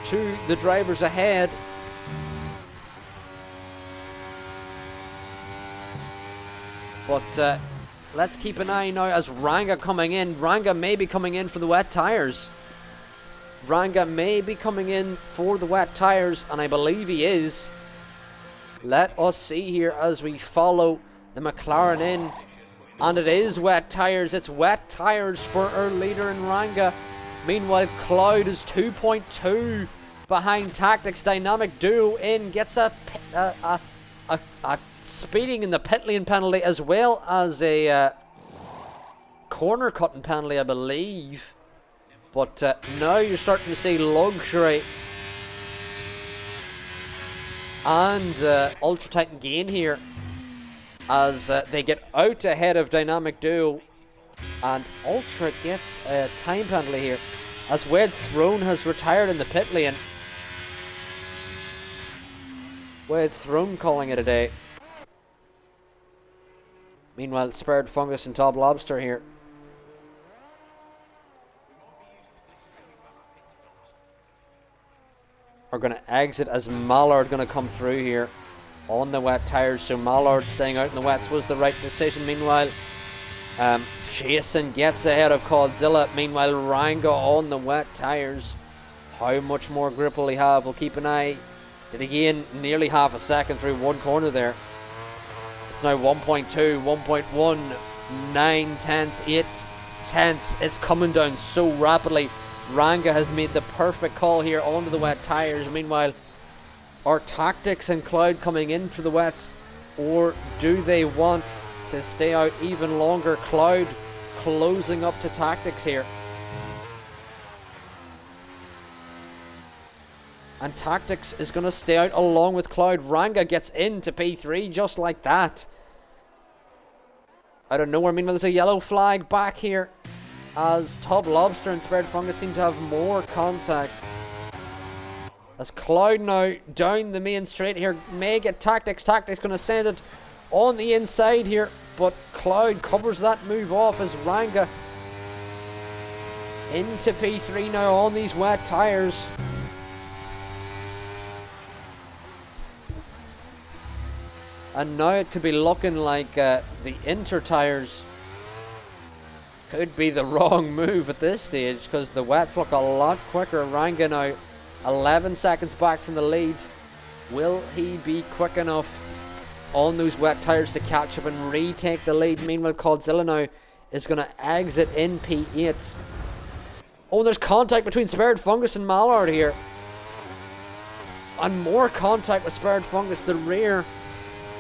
to the drivers ahead. But let's keep an eye now as Ranga coming in. Ranga may be coming in for the wet tyres. Ranga may be coming in for the wet tyres, and I believe he is. Let us see here as we follow the McLaren in, and it is wet tyres. It's wet tyres for our leader in Ranga. Meanwhile, Cloud is 2.2 behind Tactics. Dynamic Duo in gets a speeding in the pit lane penalty, as well as a corner cutting penalty, I believe. But now you're starting to see Luxury and Ultra Titan gain here as they get out ahead of Dynamic Duo, and Ultra gets a time penalty here as Wed Throne has retired in the pit lane. Wed Throne calling it a day. Meanwhile, Spared Fungus and Top Lobster here. Are going to exit as Mallard going to come through here on the wet tyres. So Mallard staying out in the wets was the right decision. Meanwhile, Jason gets ahead of Godzilla. Meanwhile, Ranga on the wet tyres. How much more grip will he have? We'll keep an eye. Did he gain nearly half a second through one corner there? It's now 1.2, 1.1, 9 tenths, 8 tenths. It's coming down so rapidly. Ranga has made the perfect call here onto the wet tyres. Meanwhile, are Tactics and Cloud coming in for the wets, or do they want to stay out even longer? Cloud closing up to Tactics here. And Tactics is going to stay out along with Cloud. Ranga gets into P3 just like that. Out of nowhere. Meanwhile, there's a yellow flag back here as Top Lobster and Spared Fungus seem to have more contact. As Cloud now down the main straight here may get Tactics. Tactics going to send it on the inside here, but Cloud covers that move off as Ranga into P3 now on these wet tyres. And now it could be looking like the inter tyres could be the wrong move at this stage, because the wets look a lot quicker. Ranga now 11 seconds back from the lead. Will he be quick enough on those wet tyres to catch up and retake the lead? Meanwhile, Godzilla now is going to exit in P8. Oh, there's contact between Spared Fungus and Mallard here. And more contact with Spared Fungus, the rear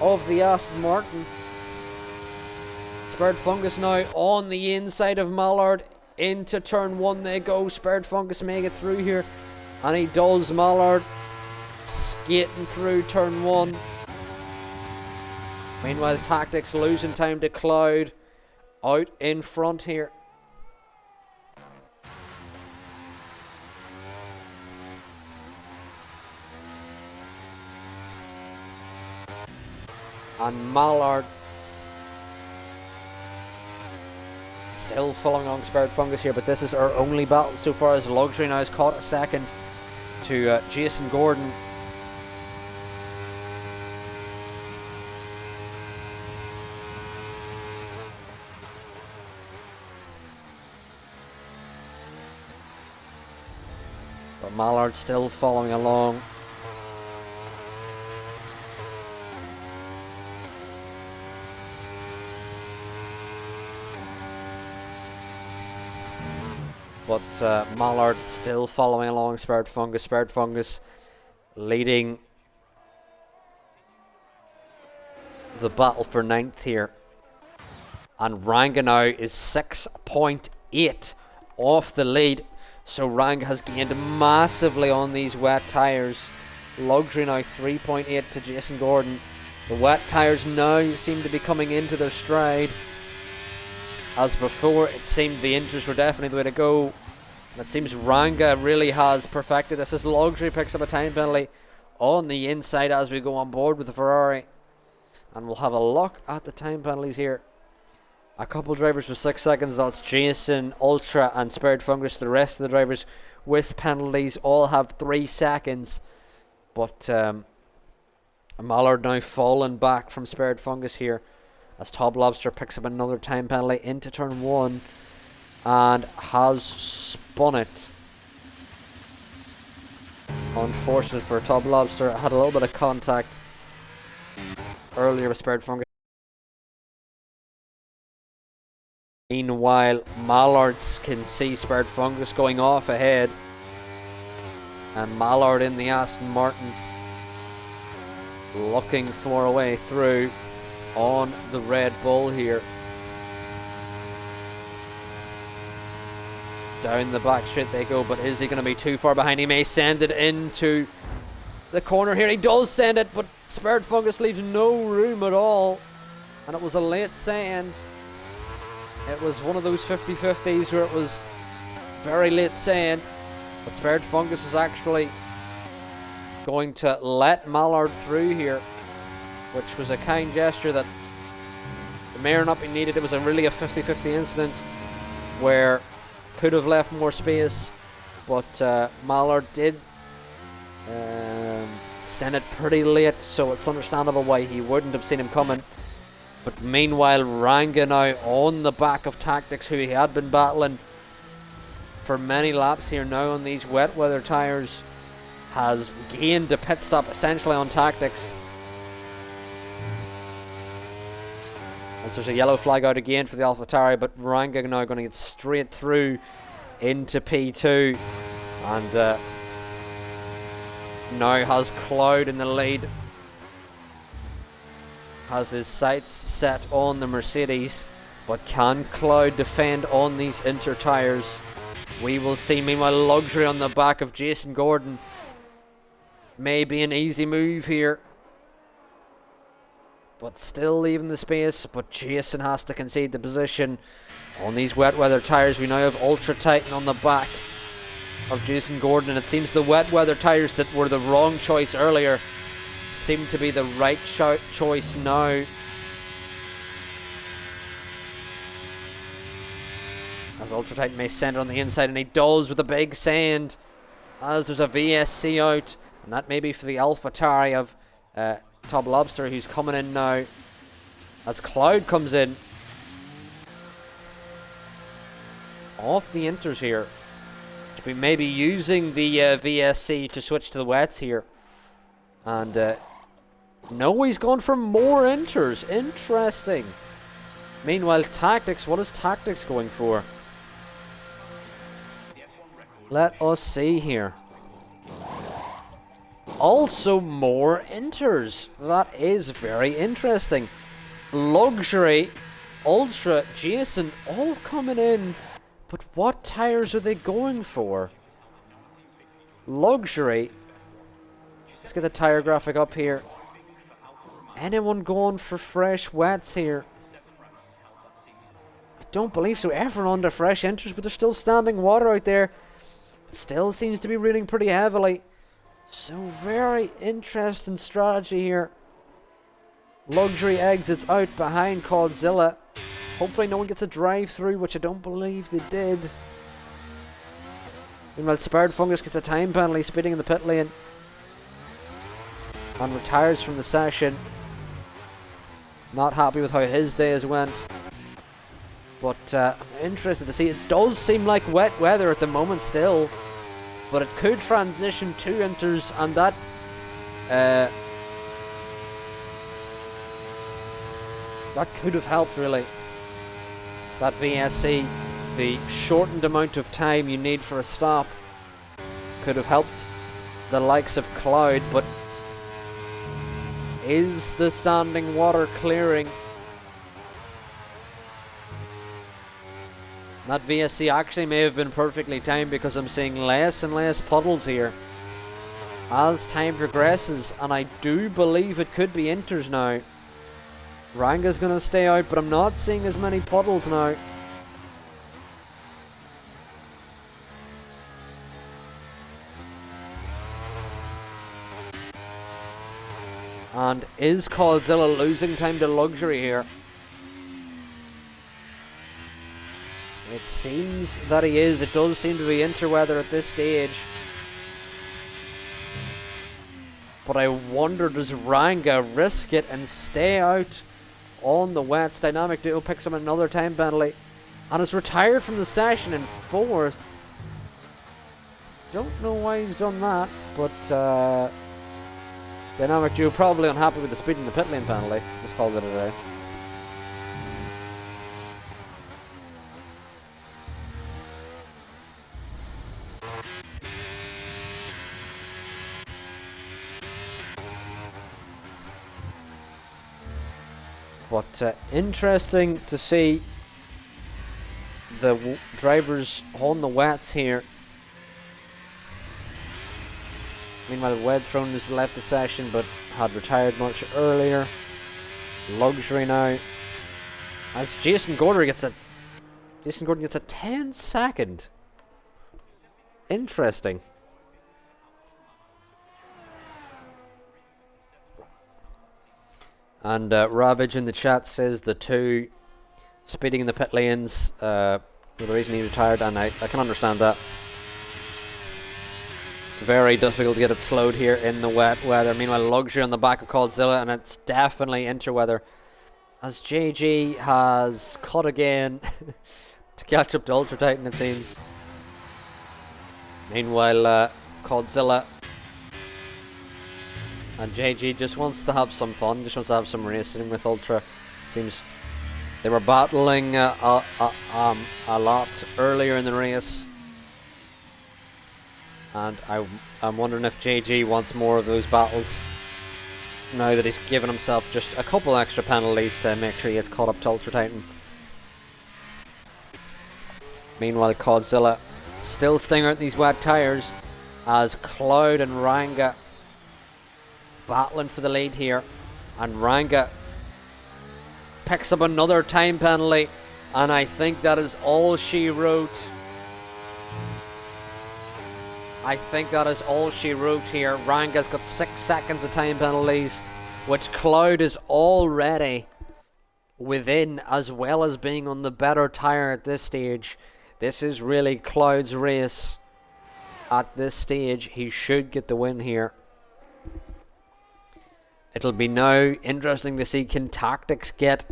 of the Aston Martin. Spared Fungus now on the inside of Mallard. Into turn 1 they go. Spared Fungus may get through here, and he does. Mallard skating through turn 1. Meanwhile, Tactics losing time to Cloud out in front here. And Mallard still following along Spirit Fungus here, but this is our only battle so far, as Luxury now has caught a second to Jason Gordon. But Mallard still following along. But Mallard still following along Spirit Fungus. Spirit Fungus leading the battle for 9th here. And Ranga now is 6.8 off the lead. So Ranga has gained massively on these wet tyres. Luxury now 3.8 to Jason Gordon. The wet tyres now seem to be coming into their stride. As before, it seemed the inters were definitely the way to go. And it seems Ranga really has perfected this, as Luxury picks up a time penalty on the inside as we go on board with the Ferrari. And we'll have a look at the time penalties here. A couple drivers with 6 seconds, that's Jason, Ultra and Spirit Fungus. The rest of the drivers with penalties all have 3 seconds. But Mallard now fallen back from Spirit Fungus here, as Top Lobster picks up another time penalty into turn 1 and has spun it. Unfortunate for Top Lobster. Had a little bit of contact earlier with Spirit Fungus. Meanwhile, Mallards can see Spirit Fungus going off ahead, and Mallard in the Aston Martin looking for a way through on the Red Bull here. Down the back straight they go, but is he going to be too far behind? He may send it into the corner here. He does send it, but Spirit Fungus leaves no room at all, and it was a late send. It was one of those 50-50s where it was very late send, but Spirit Fungus is actually going to let Mallard through here, which was a kind gesture that may or not be needed. It was really a 50-50 incident where could have left more space, but Mallard did send it pretty late, so it's understandable why he wouldn't have seen him coming. But meanwhile, Ranga now on the back of Tactics, who he had been battling for many laps here now on these wet weather tyres, has gained a pit stop essentially on Tactics. As there's a yellow flag out again for the AlphaTauri, but Ranga now going to get straight through into P2, and now has Cloud in the lead. Has his sights set on the Mercedes, but can Cloud defend on these Inter tyres? We will see. Meanwhile, Luxury on the back of Jason Gordon. May be an easy move here, but still leaving the space. But Jason has to concede the position on these wet weather tyres. We now have Ultra Titan on the back of Jason Gordon, and it seems the wet weather tyres that were the wrong choice earlier seem to be the right choice now. As Ultra Titan may send it on the inside, and he does with a big send, as there's a VSC out, and that may be for the AlphaTauri of Top Lobster, who's coming in now as Cloud comes in off the Inters here. We may be using the VSC to switch to the wets here, and no, he's gone for more Inters. Interesting. Meanwhile, Tactics, what is Tactics going for? Let us see here. Also more Inters. That is very interesting. Luxury, Ultra, Jason, all coming in. But what tyres are they going for? Luxury. Let's get the tyre graphic up here. Anyone going for fresh wets here? I don't believe so. Everyone under fresh Inters, but there's still standing water out there. It still seems to be raining pretty heavily. So very interesting strategy here. Luxury exits out behind Godzilla. Hopefully no one gets a drive through, which I don't believe they did. Meanwhile, Spared Fungus gets a time penalty speeding in the pit lane and retires from the session. Not happy with how his day has went. But I'm interested to see. It does seem like wet weather at the moment still. But it could transition to inters, and that could have helped really. That VSC, the shortened amount of time you need for a stop, could have helped the likes of Cloud, but is the standing water clearing? That VSC actually may have been perfectly timed, because I'm seeing less and less puddles here as time progresses, and I do believe it could be inters now. Ranga's going to stay out, but I'm not seeing as many puddles now. And is Godzilla losing time to Luxury here? It seems that he is. It does seem to be interweather at this stage. But I wonder, does Ranga risk it and stay out on the wets? Dynamic Duo picks up another time penalty and is retired from the session in 4th. Don't know why he's done that, but Dynamic Duo probably unhappy with the speed in the pit lane penalty. Just called it a day. But interesting to see the drivers on the wets here. Meanwhile, Wedthrone has left the session but had retired much earlier. Luxury now, as Jason Gordon gets a 10-second. Interesting. And Ravage in the chat says the two speeding in the pit lanes were the reason he retired, and I can understand that. Very difficult to get it slowed here in the wet weather. Meanwhile, Luxury on the back of Godzilla, and it's definitely interweather, as JG has cut again to catch up to Ultra Titan, it seems. Meanwhile, Godzilla and JG just wants to have some fun, just wants to have some racing with Ultra. Seems they were battling a lot earlier in the race, and I'm wondering if JG wants more of those battles now that he's given himself just a couple extra penalties to make sure he gets caught up to Ultra Titan. Meanwhile, Godzilla still staying out in these wet tyres, as Cloud and Ranga battling for the lead here, and Ranga picks up another time penalty, and I think that is all she wrote. I think that is all she wrote here. Ranga's got 6 seconds of time penalties, which Cloud is already within, as well as being on the better tyre at this stage. This is really Cloud's race at this stage. He should get the win here. It'll be now interesting to see, can Tactics get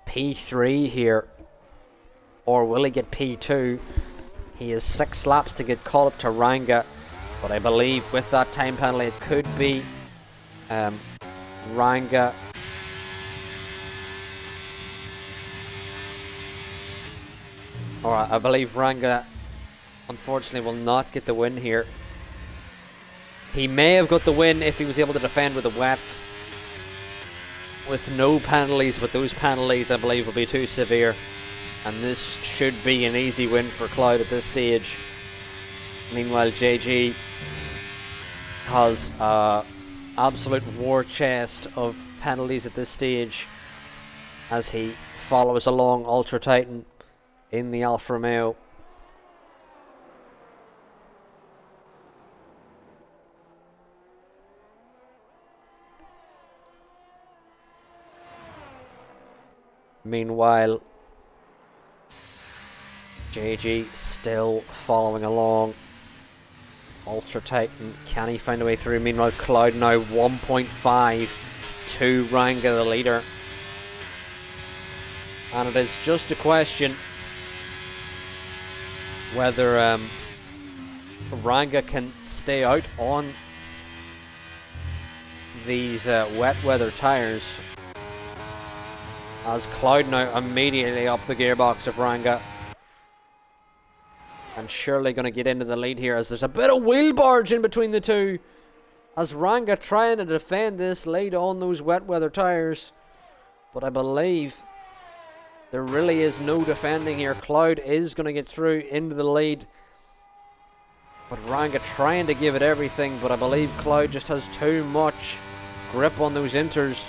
P3 here, or will he get P2? He has 6 laps to get caught up to Ranga, but I believe with that time penalty it could be Ranga. Alright, I believe Ranga unfortunately will not get the win here. He may have got the win if he was able to defend with the wets with no penalties, but those penalties I believe will be too severe, and this should be an easy win for Cloud at this stage. Meanwhile, JG has an absolute war chest of penalties at this stage as he follows along Ultra Titan in the Alfa Romeo. Meanwhile, JG still following along. Ultra Titan, can he find a way through? Meanwhile, Cloud now 1.5 to Ranga, the leader. And it is just a question whether Ranga can stay out on these wet weather tyres, as Cloud now immediately up the gearbox of Ranga, and surely going to get into the lead here, as there's a bit of wheel barge in between the two, as Ranga trying to defend this lead on those wet weather tyres. But I believe there really is no defending here. Cloud is going to get through into the lead, but Ranga trying to give it everything, but I believe Cloud just has too much grip on those inters,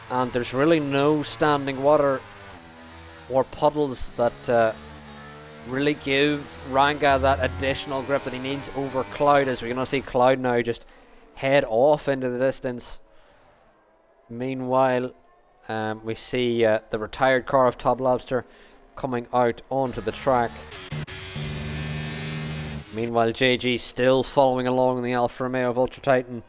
and there's really no standing water or puddles that really give Ranga that additional grip that he needs over Cloud, as we're going to see Cloud now just head off into the distance. Meanwhile, we see the retired car of Top Lobster coming out onto the track. Meanwhile, JG still following along in the Alfa Romeo of Ultra Titan.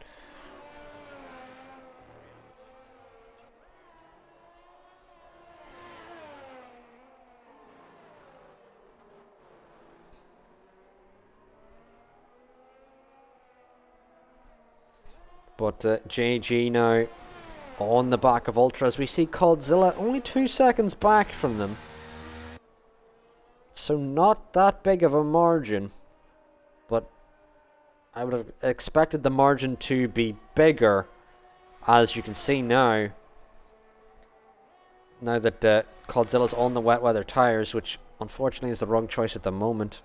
But JG now on the back of Ultra, as we see Godzilla only 2 seconds back from them. So not that big of a margin, but I would have expected the margin to be bigger, as you can see now. Now that Godzilla's on the wet weather tyres, which unfortunately is the wrong choice at the moment.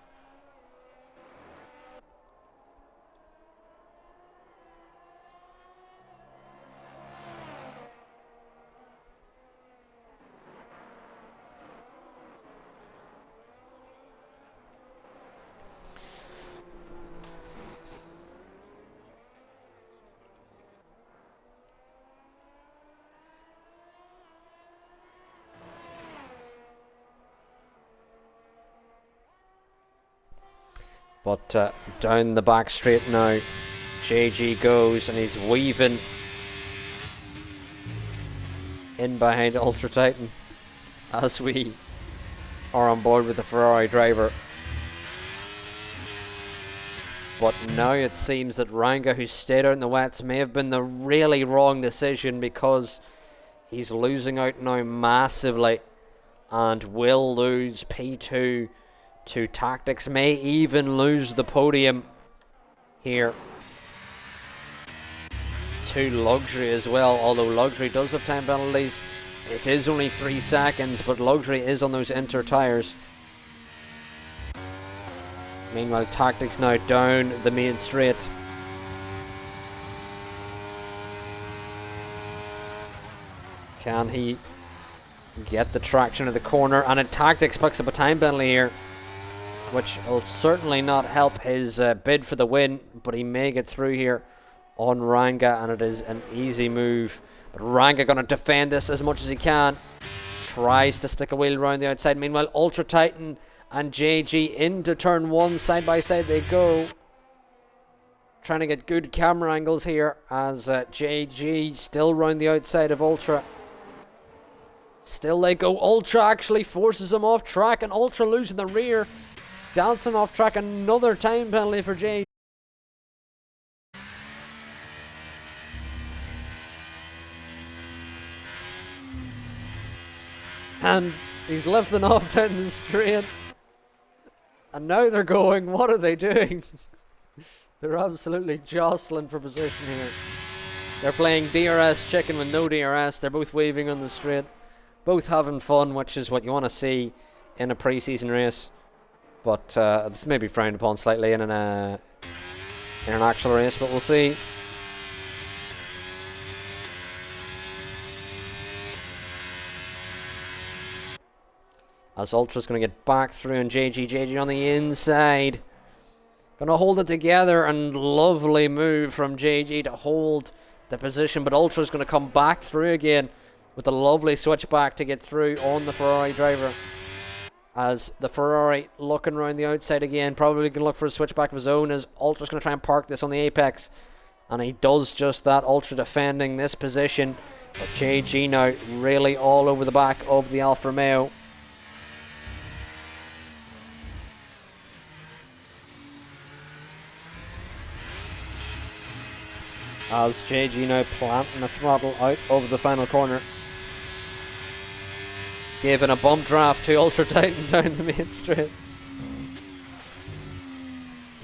But down the back straight now, JG goes, and he's weaving in behind Ultra Titan as we are on board with the Ferrari driver. But now it seems that Ranga, who stayed out in the wets, may have been the really wrong decision, because he's losing out now massively and will lose P2 to Tactics, may even lose the podium here to Luxury as well, although Luxury does have time penalties. It is only 3 seconds, but Luxury is on those inter tyres. Meanwhile, Tactics now down the main straight. Can he get the traction of the corner? And Tactics picks up a time penalty here, which will certainly not help his bid for the win, but he may get through here on Ranga, and it is an easy move. But Ranga going to defend this as much as he can. Tries to stick a wheel around the outside. Meanwhile, Ultra Titan and JG into turn 1, side by side they go. Trying to get good camera angles here, as JG still round the outside of Ultra. Still they go. Ultra actually forces him off track, and Ultra losing the rear. Dancing off track, another time penalty for JG. And he's lifting off down the straight. And now they're going, what are they doing? They're absolutely jostling for position here. They're playing DRS chicken with no DRS. They're both waving on the straight. Both having fun, which is what you want to see in a pre-season race. But this may be frowned upon slightly in an actual race, but we'll see. As Ultra's going to get back through, and JG on the inside. Going to hold it together, and lovely move from JG to hold the position, but Ultra's going to come back through again. with a lovely switchback to get through on the Ferrari driver. As the Ferrari looking around the outside again, probably going to look for a switchback of his own, as Ultra's going to try and park this on the apex. And he does just that, Ultra defending this position. But JG now really all over the back of the Alfa Romeo. As JG now planting the throttle out of the final corner. Giving a bump draft to Ultra Titan down the main straight.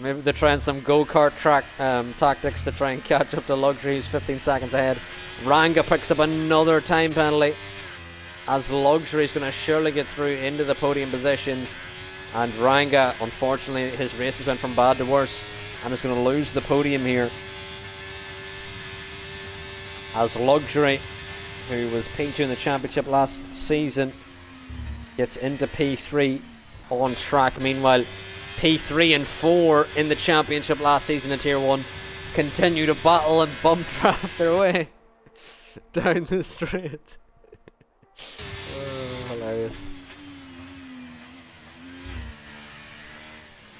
Maybe they're trying some go-kart track tactics to try and catch up to Luxury, who's 15 seconds ahead. Ranga picks up another time penalty, as Luxury is going to surely get through into the podium positions. And Ranga, unfortunately, his races went from bad to worse and is going to lose the podium here. As Luxury, who was P2 in the championship last season, gets into P3 on track. Meanwhile, P3 and 4 in the championship last season in Tier 1 continue to battle and bump draft their way down the straight. Oh, hilarious.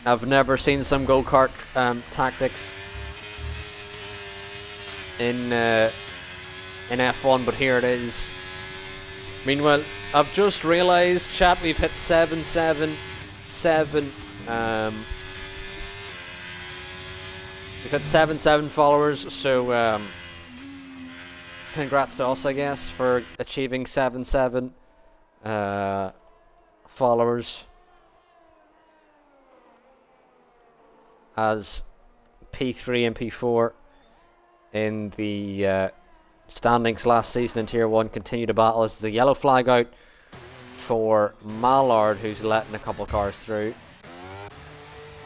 I've never seen some go-kart tactics in F1, but here it is. Meanwhile, I've just realised, chat, we've hit 777. We've hit 7 followers, so congrats to us, I guess, for achieving 7 followers. As P3 and P4 in the standings last season in Tier 1 continue to battle, as the yellow flag out for Mallard, who's letting a couple cars through.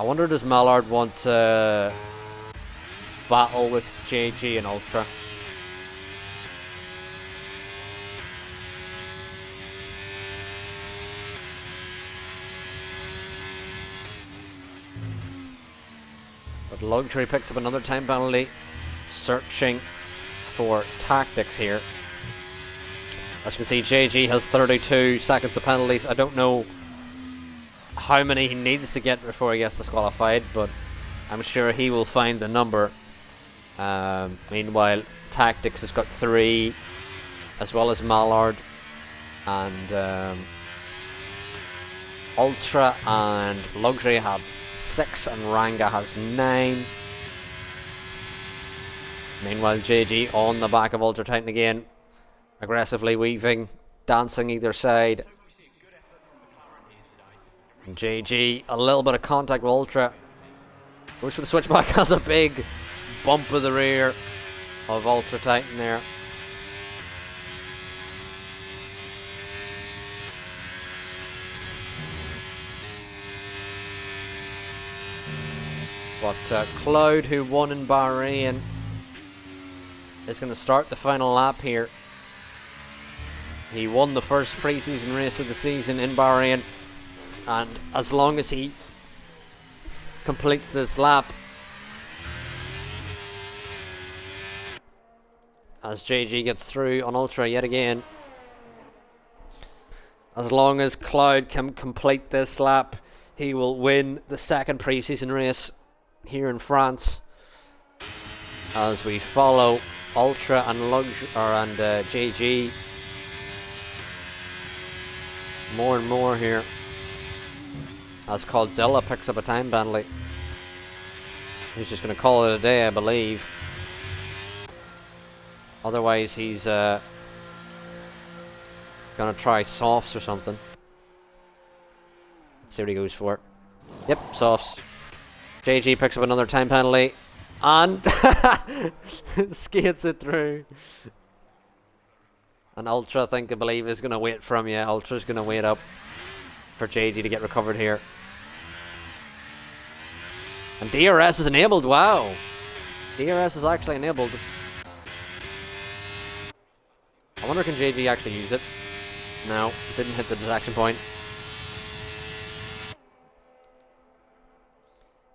I wonder, does Mallard want to battle with JG and Ultra? But Luxury picks up another time penalty, searching for tactics here. As you can see, JG has 32 seconds of penalties. I don't know how many he needs to get before he gets disqualified, but I'm sure he will find the number. Meanwhile, Tactics has got 3, as well as Mallard, and Ultra and Luxury have 6, and Ranga has 9. Meanwhile, JG on the back of Ultra Titan again, aggressively weaving, dancing either side. And JG, a little bit of contact with Ultra. Goes for the switchback, has a big bump of the rear of Ultra Titan there. But Cloud, who won in Bahrain, is going to start the final lap here. He won the first pre-season race of the season in Bahrain, and as long as he completes this lap, as JG gets through on Ultra yet again, as long as Cloud can complete this lap, he will win the second pre-season race here in France. As we follow Ultra and JG more and more here, as Godzilla picks up a time penalty. He's just going to call it a day, I believe. Otherwise, he's going to try softs or something. Let's see what he goes for. Yep, softs. JG picks up another time penalty and skates it through. And Ultra, I believe, is going to wait from you. Ultra's going to wait up for JG to get recovered here. And DRS is enabled, wow. DRS is actually enabled. I wonder, can JG actually use it? No, didn't hit the detection point.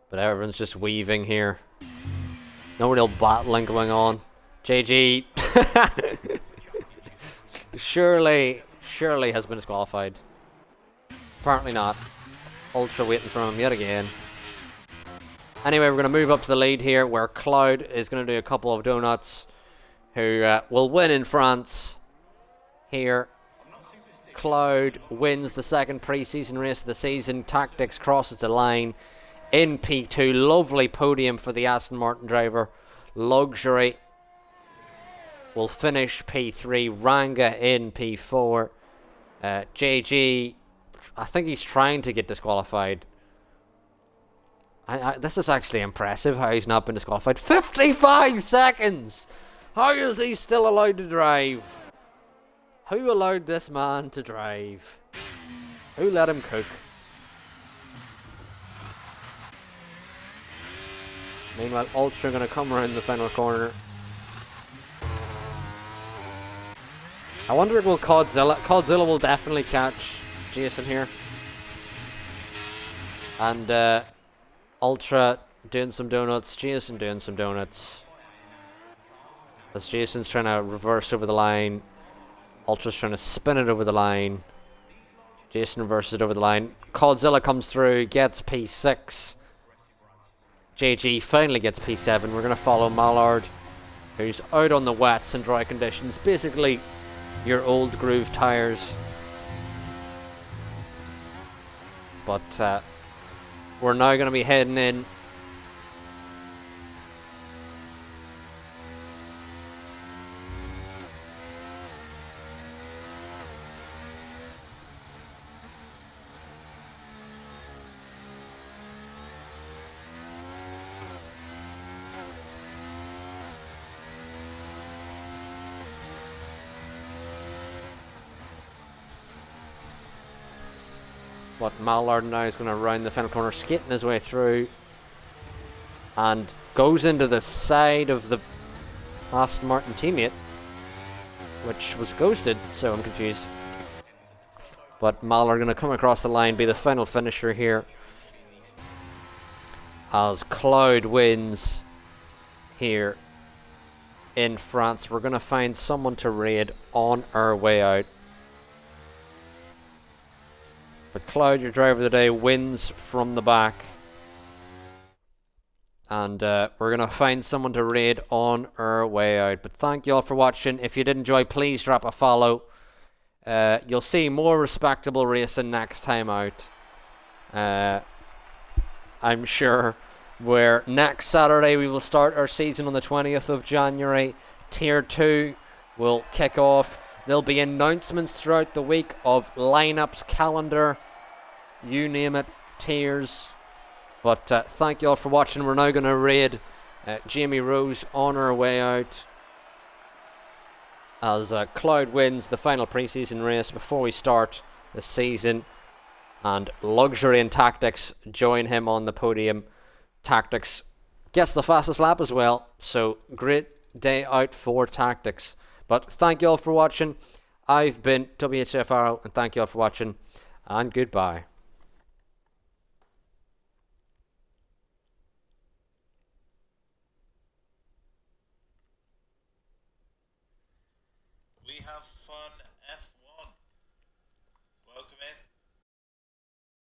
But everyone's just weaving here. No real battling going on. JG Surely has been disqualified. Apparently not. Ultra waiting for him yet again. Anyway, we're going to move up to the lead here, where Cloud is going to do a couple of donuts, who will win in France. Here, Cloud wins the second pre-season race of the season. Tactics crosses the line in P2. Lovely podium for the Aston Martin driver. Luxury will finish P3. Ranga in P4. JG, I think he's trying to get disqualified. This is actually impressive how he's not been disqualified. 55 seconds! How is he still allowed to drive? Who allowed this man to drive? Who let him cook? Meanwhile, Ultra going to come around the final corner. I wonder if will Codzilla. Codzilla will definitely catch Jason here. And Ultra doing some donuts. Jason doing some donuts. As Jason's trying to reverse over the line. Ultra's trying to spin it over the line. Jason reverses it over the line. Codzilla comes through, gets P6. JG finally gets P7. We're going to follow Mallard, who's out on the wets and dry conditions. Basically, your old groove tyres. But we're now going to be heading in. But Mallard now is going to round the final corner, skating his way through, and goes into the side of the Aston Martin teammate, which was ghosted, so I'm confused. But Mallard going to come across the line, be the final finisher here, as Cloud wins here in France. We're going to find someone to raid on our way out. But Cloud, your driver of the day, wins from the back. And we're going to find someone to raid on our way out. But thank you all for watching. If you did enjoy, please drop a follow. You'll see more respectable racing next time out. I'm sure. Where next Saturday we will start our season on the 20th of January. Tier 2 will kick off. There'll be announcements throughout the week of lineups, calendar, you name it, tiers. But thank you all for watching. We're now going to raid Jamie Rose on our way out, as Cloud wins the final preseason race before we start the season. And Luxury and Tactics join him on the podium. Tactics gets the fastest lap as well. So great day out for Tactics. But thank you all for watching. I've been WHF Arrow, and thank you all for watching, and goodbye.